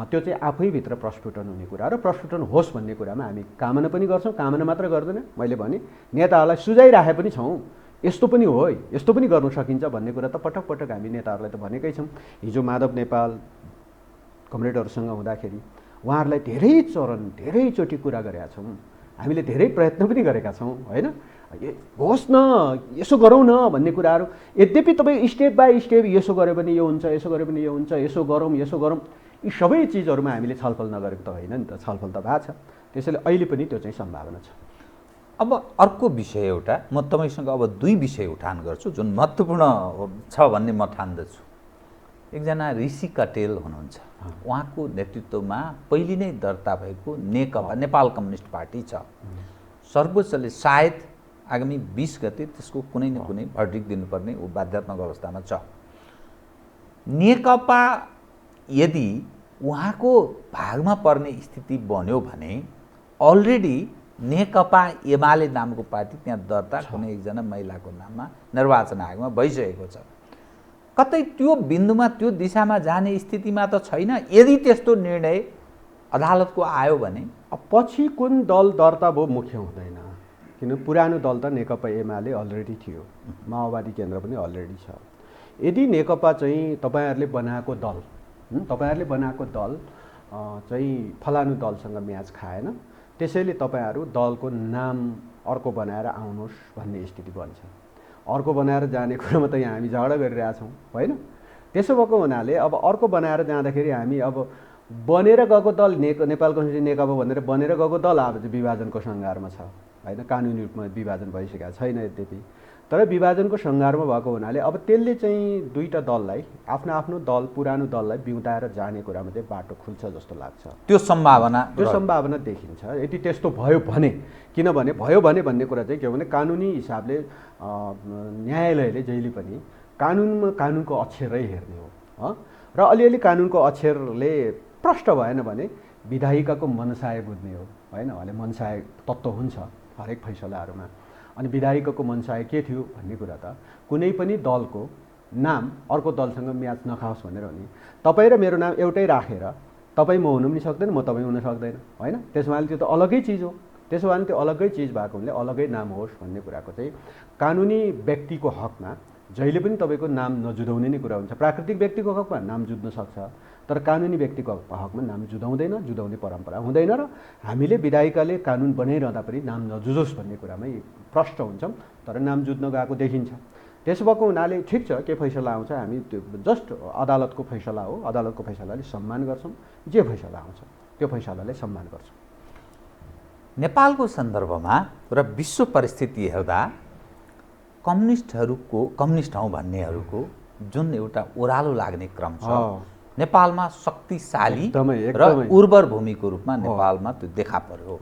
त्यो चाहिँ आफैभित्र प्रस्फुटन हुने कुरा र प्रस्फुटन होस् भन्ने कुरामा हामी कामना पनि गर्छौँ। कामना मात्र गर्दैन, मैले भने नेताहरूलाई सुझाइराखे पनि छौँ। यस्तो पनि हो है, यस्तो पनि गर्न सकिन्छ भन्ने कुरा त पटक पटक हामी नेताहरूलाई त भनेकै छौँ। हिजो माधव नेपाल कमरेडहरूसँग हुँदाखेरि उहाँहरूलाई धेरैचोटि कुरा गरेका छौँ, हामीले धेरै प्रयत्न पनि गरेका छौँ होइन। होस् न, यसो गरौँ न भन्ने कुराहरू। यद्यपि तपाईँ स्टेप बाई स्टेप यसो गऱ्यो भने यो हुन्छ, यसो गऱ्यो भने यो हुन्छ, यसो गरौँ, यी सबै चिजहरूमा हामीले छलफल नगरेको त होइन नि त, छलफल त भएको छ। त्यसैले अहिले पनि त्यो चाहिँ सम्भावना छ। अब अर्को विषय एउटा म तपाईँसँग अब 2 विषय उठान गर्छु जुन महत्त्वपूर्ण छ भन्ने म ठान्दछु। एकजना ऋषि कटेल हुनुहुन्छ, उहाँको नेतृत्वमा पहिले नै दर्ता भएको नेकपा नेपाल कम्युनिस्ट पार्टी छ। सर्वोच्चले सायद आगामी 20 गते त्यसको कुनै न कुनै भर्डिक्ट दिनुपर्ने ऊ बाध्यात्मक अवस्थामा छ। नेकपा यदि उहाँको भागमा पर्ने स्थिति बन्यो भने अलरेडी नेकपा एमाले नामको पार्टी त्यहाँ दर्ता कुनै एकजना महिलाको नाममा निर्वाचन आयोगमा भइसकेको छ। कतै त्यो बिन्दुमा त्यो दिशामा जाने स्थितिमा त छैन। यदि त्यस्तो निर्णय अदालतको आयो भने पछि कुन दल दर्ता भयो मुख्य हुँदैन, किन पुरानो दल त नेकपा एमाले अलरेडी थियो, माओवादी केन्द्र पनि अलरेडी छ। यदि नेकपा चाहिँ तपाईँहरूले बनाएको दल चाहिँ फलानु दलसँग म्याच खाएन, त्यसैले तपाईँहरू दलको नाम अर्को बनाएर आउनुहोस् भन्ने स्थिति बन्छ। अर्को बनाएर जाने कुरामा त यहाँ हामी झगडा गरिरहेछौँ होइन। त्यसो भएको हुनाले अब अर्को बनाएर जाँदाखेरि हामी अब बनेर गएको दल नेपाल कम्युनिस्ट नेकपा भनेर बनेर गएको दल अब चाहिँ विभाजनको सङ्घारमा छ होइन। कानुनी रूपमा विभाजन भइसकेको छैन यद्यपि, तर विभाजनको सङ्घारमा भएको हुनाले अब त्यसले चाहिँ दुईटा दललाई आफ्नो दल पुरानो दललाई बिउताएर जाने कुरामा चाहिँ बाटो खुल्छ जस्तो लाग्छ। त्यो सम्भावना देखिन्छ यदि त्यस्तो भयो भने। किनभने भयो भने भन्ने कुरा चाहिँ के हो भने कानुनी हिसाबले न्यायालयले जहिले पनि कानुनको अक्षरै हेर्ने हो र अलिअलि कानुनको अक्षरले प्रष्ट भएन भने विधायिकाको मनसाय बुझ्ने हो होइन। अहिले मनसाय तत्त्व हुन्छ हरेक फैसलाहरूमा। अनि विधायिकाको मनसाय के थियो भन्ने कुरा त कुनै पनि दलको नाम अर्को दलसँग म्याच नखाओस् भनेर हो नि। तपाईँ र मेरो नाम एउटै राखेर तपाईँ म हुनु पनि सक्दैन, म तपाईँ हुन सक्दैन होइन। त्यसो भए त्यो त अलग्गै चिज हो। त्यसो भए त्यो अलग्गै चिज भएको हुनाले अलग्गै नाम होस् भन्ने कुराको चाहिँ कानुनी व्यक्तिको हकमा जहिले पनि तपाईँको नाम नजुदाउने नै कुरा हुन्छ। प्राकृतिक व्यक्तिको हकमा नाम जुझ्न सक्छ, तर कानुनी व्यक्तिको हकमा नाम जुदाउने परम्परा हुँदैन। र हामीले विधायिकाले कानुन बनाइरहँदा पनि नाम नजुझोस् भन्ने कुरामै प्रष्ट हुन्छौँ, तर नाम जुझ्न गएको देखिन्छ। त्यसो भएको हुनाले ठिक छ, के फैसला आउँछ हामी त्यो जस्ट अदालतको फैसला हो, अदालतको फैसलाले सम्मान गर्छौँ। जे फैसला आउँछ त्यो फैसलालाई सम्मान गर्छौँ। नेपालको सन्दर्भमा र विश्व परिस्थिति हेर्दा कम्युनिस्ट हौँ भन्नेहरूको जुन एउटा ओह्रालो लाग्ने क्रम छ नेपालमा शक्तिशाली र उर्वर भूमिको रूपमा नेपालमा त्यो देखा पर्यो।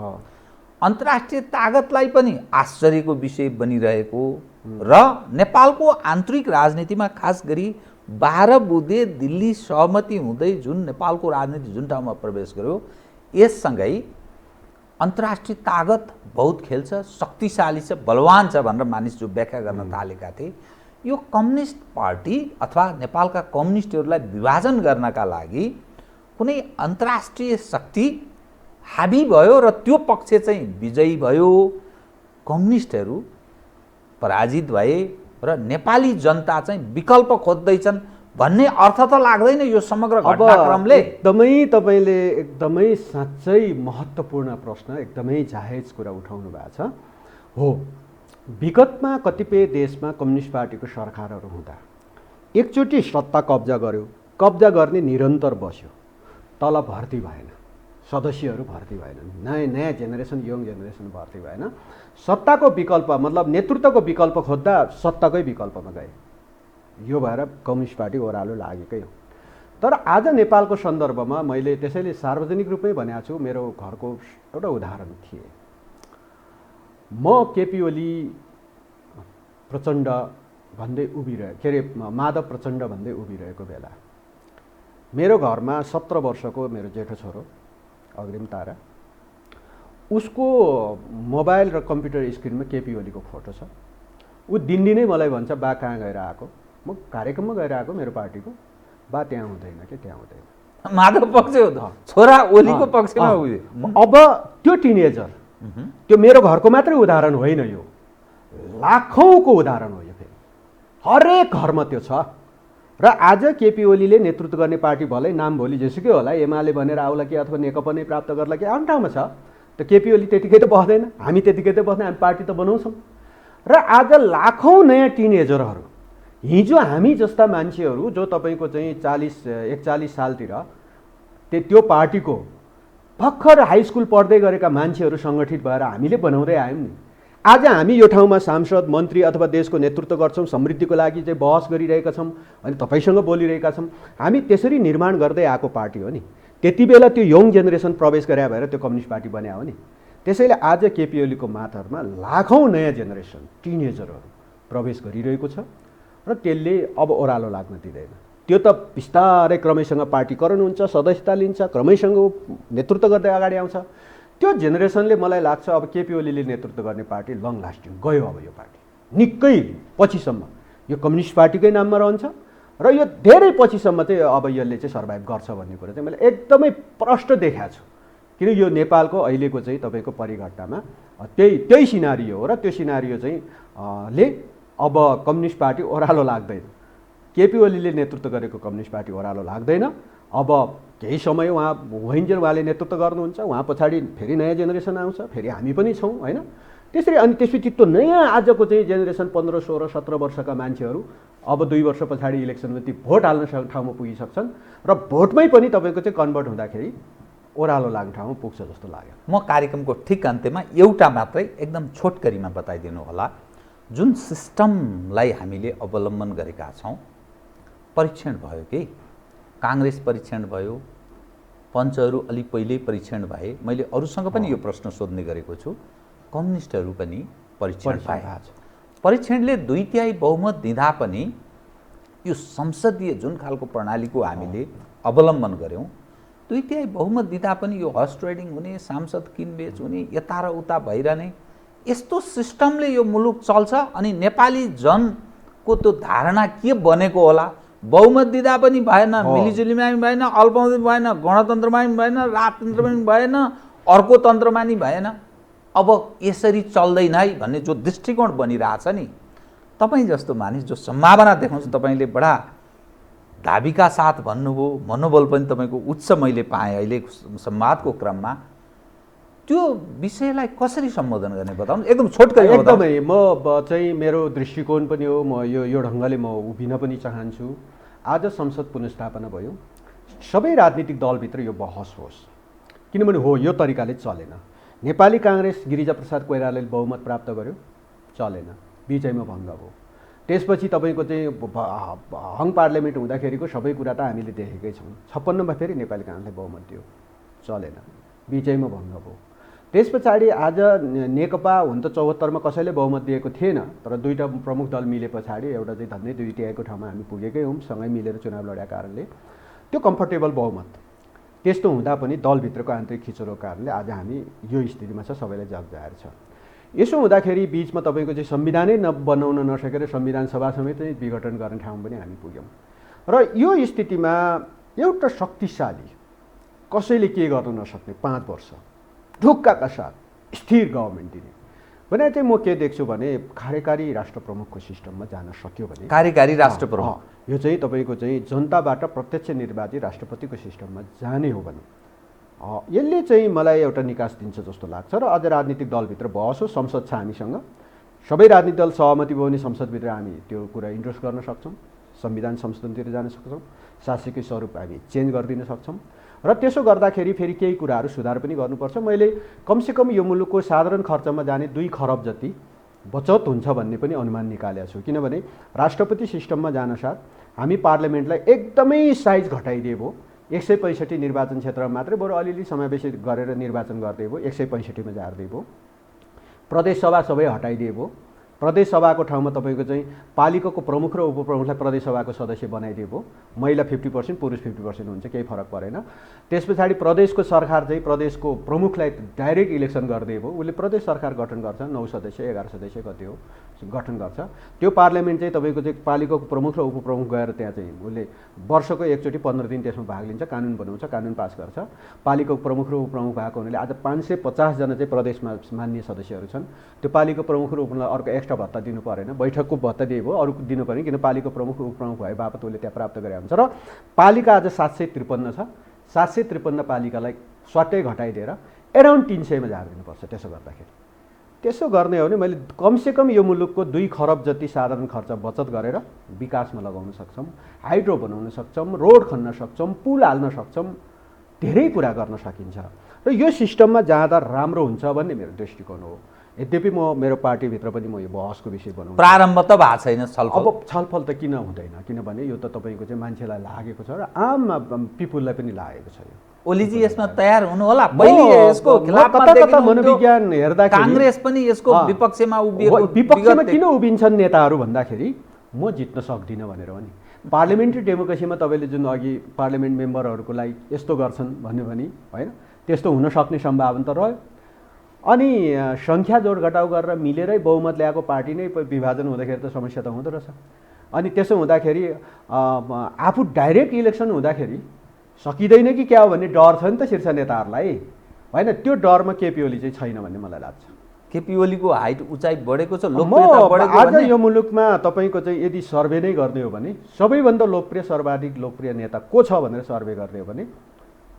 अन्तर्राष्ट्रिय तागतलाई पनि आश्चर्यको विषय बनिरहेको र नेपालको आन्तरिक राजनीतिमा खास गरी 12 बुँदे दिल्ली सहमति हुँदै जुन नेपालको राजनीति जुन ठाउँमा प्रवेश गर्यो, यससँगै अन्तर्राष्ट्रिय तागत बहुत खेल्छ, शक्तिशाली छ, बलवान छ भनेर मानिस जो व्याख्या गर्न थालेका थिए। यो कम्युनिस्ट पार्टी अथवा नेपालका कम्युनिस्टहरूलाई विभाजन गर्नका लागि कुनै अन्तर्राष्ट्रिय शक्ति हाबी भयो र त्यो पक्ष चाहिँ विजयी भयो, कम्युनिस्टहरू पराजित भए र नेपाली जनता चाहिँ विकल्प खोज्दैछन् भन्ने अर्थ त लाग्दैन यो समग्र घटनाक्रमले। तपाईँले एकदमै साँच्चै महत्त्वपूर्ण प्रश्न, एकदमै जायज कुरा उठाउनु भएको छ। हो, विगतमा कतिपय देशमा कम्युनिस्ट पार्टीको सरकारहरू हुँदा एकचोटि सत्ता कब्जा गर्यो, कब्जा गर्ने निरन्तर बस्यो, तल भर्ती भएन, सदस्यहरू भर्ती भएनन्, नयाँ जेनेरेसन यङ जेनेरेसन भर्ती भएन। सत्ताको विकल्प मतलब नेतृत्वको विकल्प खोज्दा सत्ताकै विकल्पमा गए। यो भएर कम्युनिस्ट पार्टी ओह्रालो लागेकै हो। तर आज नेपालको सन्दर्भमा मैले त्यसैले सार्वजनिक रूपमै भनेको छु, मेरो घरको एउटा उदाहरण थिए। म केपी ओली प्रचण्ड भन्दै उभिरहेको, के अरे माधव प्रचण्ड भन्दै उभिरहेको बेला मेरो घरमा 17 वर्षको मेरो जेठो छोरो अग्रिम तारा, उसको मोबाइल र कम्प्युटर स्क्रिनमा केपी ओलीको फोटो छ। ऊ दिनदिनै मलाई भन्छ, बा कहाँ गएर आएको? म कार्यक्रममा गएर आएको मेरो पार्टीको। बा त्यहाँ हुँदैन कि त्यहाँ हुँदैन। माधव पक्ष हो त, छोरा ओलीको पक्षमा उयो। अब त्यो टिनेजर, त्यो मेरो घरको मात्रै उदाहरण होइन, यो लाखौँको उदाहरण हो यो फेरि, हरेक घरमा त्यो छ। र आज केपी ओलीले नेतृत्व गर्ने पार्टी भलै नाम भोलि जेसुकै होला, एमाले भनेर आउला कि अथवा नेकपा नै प्राप्त गर्ला कि आउन ठाउँमा छ, त केपी ओली त्यतिकै त बस्दैन, हामी त्यतिकै त बस्दैन, हामी पार्टी त बनाउँछौँ। र आज लाखौँ नयाँ टिनेजरहरू, हिजो हामी जस्ता मान्छेहरू जो तपाईँको चाहिँ 41 सालतिर त्यो पार्टीको भर्खर हाई स्कुल पढ्दै गरेका मान्छेहरू सङ्गठित भएर हामीले बनाउँदै आयौँ नि। आज हामी यो ठाउँमा सांसद, मन्त्री अथवा देशको नेतृत्व गर्छौँ, समृद्धिको लागि चाहिँ बहस गरिरहेका छौँ अनि तपाईँसँग बोलिरहेका छौँ। हामी त्यसरी निर्माण गर्दै आएको पार्टी हो नि। त्यति बेला त्यो यङ जेनेरेसन प्रवेश गरे भएर त्यो कम्युनिस्ट पार्टी बन्या हो नि। त्यसैले आज केपी ओलीको माथामा लाखौँ नयाँ जेनेरेसन टिनेजरहरू प्रवेश गरिरहेको छ र त्यसले अब ओह्रालो लाग्न दिँदैन। त्यो त बिस्तारै क्रमैसँग पार्टीकरण हुन्छ, सदस्यता लिन्छ, क्रमैसँग नेतृत्व गर्दै अगाडि आउँछ। त्यो जेनेरेसनले मलाई लाग्छ अब केपी ओलीले नेतृत्व गर्ने पार्टी लङ लास्टिङ गयो। अब यो पार्टी निकै पछिसम्म यो कम्युनिस्ट पार्टीकै नाममा रहन्छ र यो धेरै पछिसम्म चाहिँ अब यसले चाहिँ सर्भाइभ गर्छ भन्ने कुरा चाहिँ मैले एकदमै प्रष्ट देखाएको छु। किन यो नेपालको अहिलेको चाहिँ तपाईँको परिघटनामा त्यही सिनारियो हो र त्यो सिनारियो चाहिँ ले अब कम्युनिस्ट पार्टी ओह्रालो लाग्दैन। केपी ओलीले नेतृत्व गरेको कम्युनिस्ट पार्टी ओह्रालो लाग्दैन। अब केही समय उहाँ होइन्जेल उहाँले नेतृत्व गर्नुहुन्छ, उहाँ पछाडि फेरि नयाँ जेनेरेसन आउँछ, फेरि हामी पनि छौँ होइन। त्यसरी अनि त्यसपछि त्यो नयाँ आजको चाहिँ जेनेरेसन 15, 16, 17 वर्षका मान्छेहरू अब 2 वर्ष पछाडि इलेक्सनमा ती भोट हाल्न ठाउँमा पुगिसक्छन् र भोटमै पनि तपाईँको चाहिँ कन्भर्ट हुँदाखेरि ओह्रालो लाग्ने ठाउँमा पुग्छ जस्तो लाग्यो। म कार्यक्रमको ठिक अन्त्यमा एउटा मात्रै एकदम छोटकरीमा बताइदिनु होला। जुन सिस्टमलाई हामीले अवलम्बन गरेका छौँ, परीक्षण भयो कि काङ्ग्रेस परीक्षण भयो, पञ्चहरू अलिक पहिल्यै परीक्षण भए। मैले अरूसँग पनि यो प्रश्न सोध्ने गरेको छु, कम्युनिस्टहरू पनि परीक्षण भए। परीक्षणले 2/3 बहुमत दिँदा पनि यो संसदीय जुन खालको प्रणालीको हामीले अवलम्बन गऱ्यौँ, 2/3 बहुमत दिँदा पनि यो हर्स ट्रेडिङ हुने, सांसद किनबेच हुने, यता र उता भइरहने यस्तो सिस्टमले यो मुलुक चल्छ। अनि नेपाली जनको त्यो धारणा के बनेको होला, बहुमत दिँदा पनि भएन, मिलिजुलीमा पनि भएन, अल्पमत भएन, गणतन्त्रमा पनि भएन, राजतन्त्रमा पनि भएन, अर्को तन्त्रमा नि भएन, अब यसरी चल्दैन है भन्ने जो दृष्टिकोण बनिरहेछ नि, तपाईँ जस्तो मानिस जो सम्भावना देखाउँछ, तपाईँले बडा धाबीका साथ भन्नुभयो, मनोबल पनि तपाईँको उच्च मैले पाएँ अहिले संवादको क्रममा। त्यो विषयलाई कसरी सम्बोधन गर्ने बताउनु एकदम छोटकरी। एकदमै म चाहिँ मेरो दृष्टिकोण पनि हो, म यो ढङ्गले म उभिन पनि चाहन्छु। आज संसद पुनर्स्थापना भयो, सबै राजनीतिक दलभित्र यो बहस होस्, किनभने हो यो तरिकाले चलेन। नेपाली काङ्ग्रेस गिरिजाप्रसाद कोइरालाले बहुमत प्राप्त गर्यो, चलेन, बिचैमा भङ्ग भयो। त्यसपछि तपाईँको चाहिँ हङ पार्लियामेन्ट हुँदाखेरिको सबै कुरा त हामीले देखेकै छौँ। 56 मा फेरि नेपाली काङ्ग्रेसले बहुमत दियो, चलेन, बिचैमा भङ्ग भयो। त्यस पछाडि आज नेकपा हुन त 74 मा कसैले बहुमत दिएको थिएन, तर दुईवटा प्रमुख दल मिले पछाडि एउटा चाहिँ धन्दै 2/3 ठाउँमा हामी पुगेकै हौँ, सँगै मिलेर चुनाव लडेका कारणले त्यो कम्फर्टेबल बहुमत। त्यस्तो हुँदा पनि दलभित्रको आन्तरिक खिचोको कारणले आज हामी यो स्थितिमा छ, सबैलाई जगजाहेर छ। यसो हुँदाखेरि बिचमा तपाईँको चाहिँ संविधानै बनाउन नसकेर संविधान सभा समेत चाहिँ विघटन गर्ने ठाउँ पनि हामी पुग्यौँ। र यो स्थितिमा एउटा शक्तिशाली कसैले के गर्न नसक्ने 5 वर्ष ढुक्काका साथ स्थिर गभर्मेन्ट दिने भने चाहिँ म के देख्छु भने कार्यकारी राष्ट्र प्रमुखको सिस्टममा जान सक्यो भने, कार्यकारी राष्ट्र प्रमुख यो चाहिँ तपाईँको चाहिँ जनताबाट प्रत्यक्ष निर्वाचित राष्ट्रपतिको सिस्टममा जाने हो भने यसले चाहिँ मलाई एउटा निकास दिन्छ जस्तो लाग्छ। र अझ राजनीतिक दलभित्र बहस हो, संसद छ हामीसँग, सबै राजनीतिक दल सहमति भयो भने संसदभित्र हामी त्यो कुरा इन्ट्रोड्युस गर्न सक्छौँ, संविधान संशोधनतिर जान सक्छौँ, शासकीय स्वरूप हामी चेन्ज गरिदिन सक्छौँ। र त्यसो गर्दाखेरि फेरि केही कुराहरू सुधार पनि गर्नुपर्छ। मैले कमसेकम यो मुलुकको साधारण खर्चमा जाने 2 खरब जति बचत हुन्छ भन्ने पनि अनुमान निकालेको छु। किनभने राष्ट्रपति सिस्टममा जानसाथ हामी पार्लियामेन्टलाई एकदमै साइज घटाइदिए भयो, 165 निर्वाचन क्षेत्रमा मात्रै, बरु अलिअलि समावेशित गरेर निर्वाचन गर्दै भयो, 165 मा झार्दै भयो। प्रदेश सभा सबै हटाइदिए भयो, प्रदेश सभाको ठाउँमा तपाईँको चाहिँ पालिकाको प्रमुख र उपप्रमुखलाई प्रदेश सभाको सदस्य बनाइदिए भयो, महिला 50%, पुरुष 50% हुन्छ, केही फरक परेन। त्यस पछाडि प्रदेशको सरकार चाहिँ प्रदेशको प्रमुखलाई डाइरेक्ट इलेक्सन गरिदिए भयो, उसले प्रदेश सरकार गठन गर्छ, 9 सदस्य 11 सदस्य कति हो गठन गर्छ। त्यो पार्लियामेन्ट चाहिँ तपाईँको चाहिँ पालिकाको प्रमुख र उपप्रमुख गएर त्यहाँ चाहिँ उसले वर्षको एकचोटि 15 दिन त्यसमा भाग लिन्छ, कानुन बनाउँछ, कानुन पास गर्छ। पालिकाको प्रमुख र उपप्रमुख भएको हुनाले आज 550 जना चाहिँ प्रदेशमा मान्य सदस्यहरू छन्। त्यो पालिका प्रमुख र उपप्रमुखलाई अर्को एक्स्ट्रा एक्स्ट्रा भत्ता दिनु परेन, बैठकको भत्ता दिए भयो, अरू दिनु परेन, किन पालिका प्रमुख उपप्रमुख भए बापत उसले त्यहाँ प्राप्त गरे हुन्छ। र पालिका आज 753 छ, 753 पालिकालाई स्वाटै घटाइदिएर एराउन्ड 300 मा झारिदिनुपर्छ। त्यसो गर्दाखेरि, त्यसो गर्ने हो भने मैले कमसेकम यो मुलुकको 2 खरब जति साधारण खर्च बचत गरेर विकासमा लगाउन सक्छौँ, हाइड्रो बनाउन सक्छौँ, रोड खन्न सक्छौँ, पुल हाल्न सक्छौँ, धेरै कुरा गर्न सकिन्छ। र यो सिस्टममा जाँदा राम्रो हुन्छ भन्ने मेरो दृष्टिकोण हो। यद्यपि म मेरो पार्टीभित्र पनि म यो बहसको विषय बनाउँछु। प्रारम्भ त भएको छैन छलफल। अब छलफल त किन हुँदैन, किनभने यो त तपाईँको चाहिँ मान्छेलाई लागेको छ र आम पिपुललाई पनि लागेको छ। यो ओलीजी यसमा तयार हुनु होला। पहिले यसको खिलाफमा कता मनोविज्ञान हेर्दाखेरि कांग्रेस पनि यसको विपक्षमा उभिएको, विपक्षमा किन उभिन्छन् नेताहरू भन्दाखेरि म जित्न सक्दिनँ भनेर हो नि। पार्लियामेन्ट्री डेमोक्रेसीमा तपाईँले जुन अघि पार्लियामेन्ट मेम्बरहरूको लागि यस्तो गर्छन् भन्यो भने होइन, त्यस्तो हुन सक्ने सम्भावना त रह्यो। अनि सङ्ख्या जोड घटाउ गरेर मिलेरै बहुमत ल्याएको पार्टी नै विभाजन हुँदाखेरि त समस्या त हुँदो रहेछ। अनि त्यसो हुँदाखेरि आफू डाइरेक्ट इलेक्सन हुँदाखेरि सकिँदैन कि क्या हो भन्ने डर छ नि त शीर्ष नेताहरूलाई, होइन? त्यो डरमा केपी ओली चाहिँ छैन भन्ने मलाई लाग्छ। केपी ओलीको हाइट उचाइ बढेको छ, लोकप्रियता बढेको आज यो मुलुकमा तपाईँको चाहिँ यदि सर्वे नै गर्ने हो भने सबैभन्दा लोकप्रिय सर्वाधिक लोकप्रिय नेता को छ भनेर सर्वे गर्ने हो भने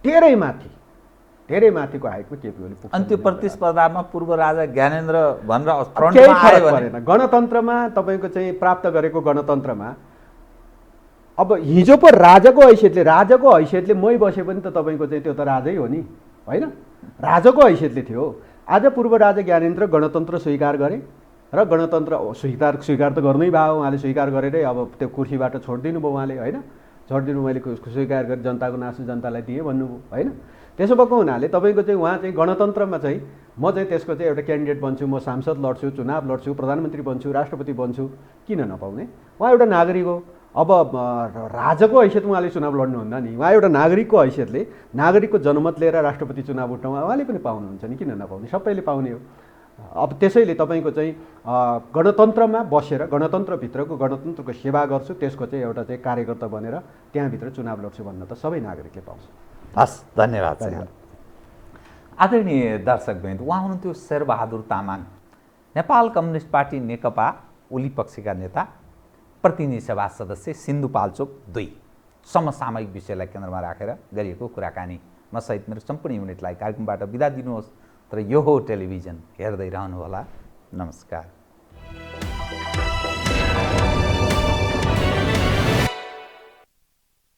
धेरै माथिको हाइटमा केपी ओली पुग्छ। अनि त्यो प्रतिस्पर्धामा पूर्व राजा ज्ञानेन्द्र भनेर फ्रन्टमा आयो भने गणतन्त्रमा तपाईँको चाहिँ प्राप्त गरेको गणतन्त्रमा अब हिजो पो राजाको हैसियतले मै बसे पनि त तपाईँको चाहिँ त्यो त राजै हो नि, होइन? राजाको हैसियतले थियो। आज पूर्व राजा ज्ञानेन्द्र गणतन्त्र स्वीकार गरे र गणतन्त्र स्वीकार त गर्नै भयो, उहाँले स्वीकार गरेरै अब त्यो कुर्सीबाट छोडिदिनु भयो उहाँले, होइन? छोडिदिनु, मैले स्वीकार गरेँ, जनताको नासु जनतालाई दिएँ भन्नुभयो, होइन? त्यसो भएको हुनाले तपाईँको चाहिँ उहाँ चाहिँ गणतन्त्रमा चाहिँ म चाहिँ त्यसको चाहिँ एउटा क्यान्डिडेट बन्छु, म सांसद लड्छु, चुनाव लड्छु, प्रधानमन्त्री बन्छु, राष्ट्रपति बन्छु, किन नपाउने? उहाँ एउटा नागरिक हो। अब राजाको हैसियत उहाँले चुनाव लड्नुहुन्न नि, उहाँ एउटा नागरिकको हैसियतले नागरिकको जनमत लिएर राष्ट्रपति चुनाव उठ्न उहाँले पनि पाउनुहुन्छ नि, किन नपाउने? सबैले पाउने हो। अब त्यसैले तपाईँको चाहिँ गणतन्त्रमा बसेर गणतन्त्रभित्रको गणतन्त्रको सेवा गर्छु, त्यसको चाहिँ एउटा चाहिँ कार्यकर्ता बनेर त्यहाँभित्र चुनाव लड्छु भन्न त सबै नागरिकले पाउँछ। हस्, धन्यवाद। आदरणीय दर्शकवृन्द, उहाँ हुनुहुन्थ्यो शेरबहादुर तामाङ, नेपाल कम्युनिस्ट पार्टी नेकपा ओली पक्षका नेता, प्रतिनिधि सभा सदस्य सिन्धुपाल्चोक 2। समसामयिक विषयलाई केन्द्रमा राखेर गरिएको कुराकानी। म सहित मेरो सम्पूर्ण युनिटलाई कार्यक्रमबाट बिदा दिनुहोस्, तर यो हो टेलिभिजन, हेर्दै रहनुहोला। नमस्कार।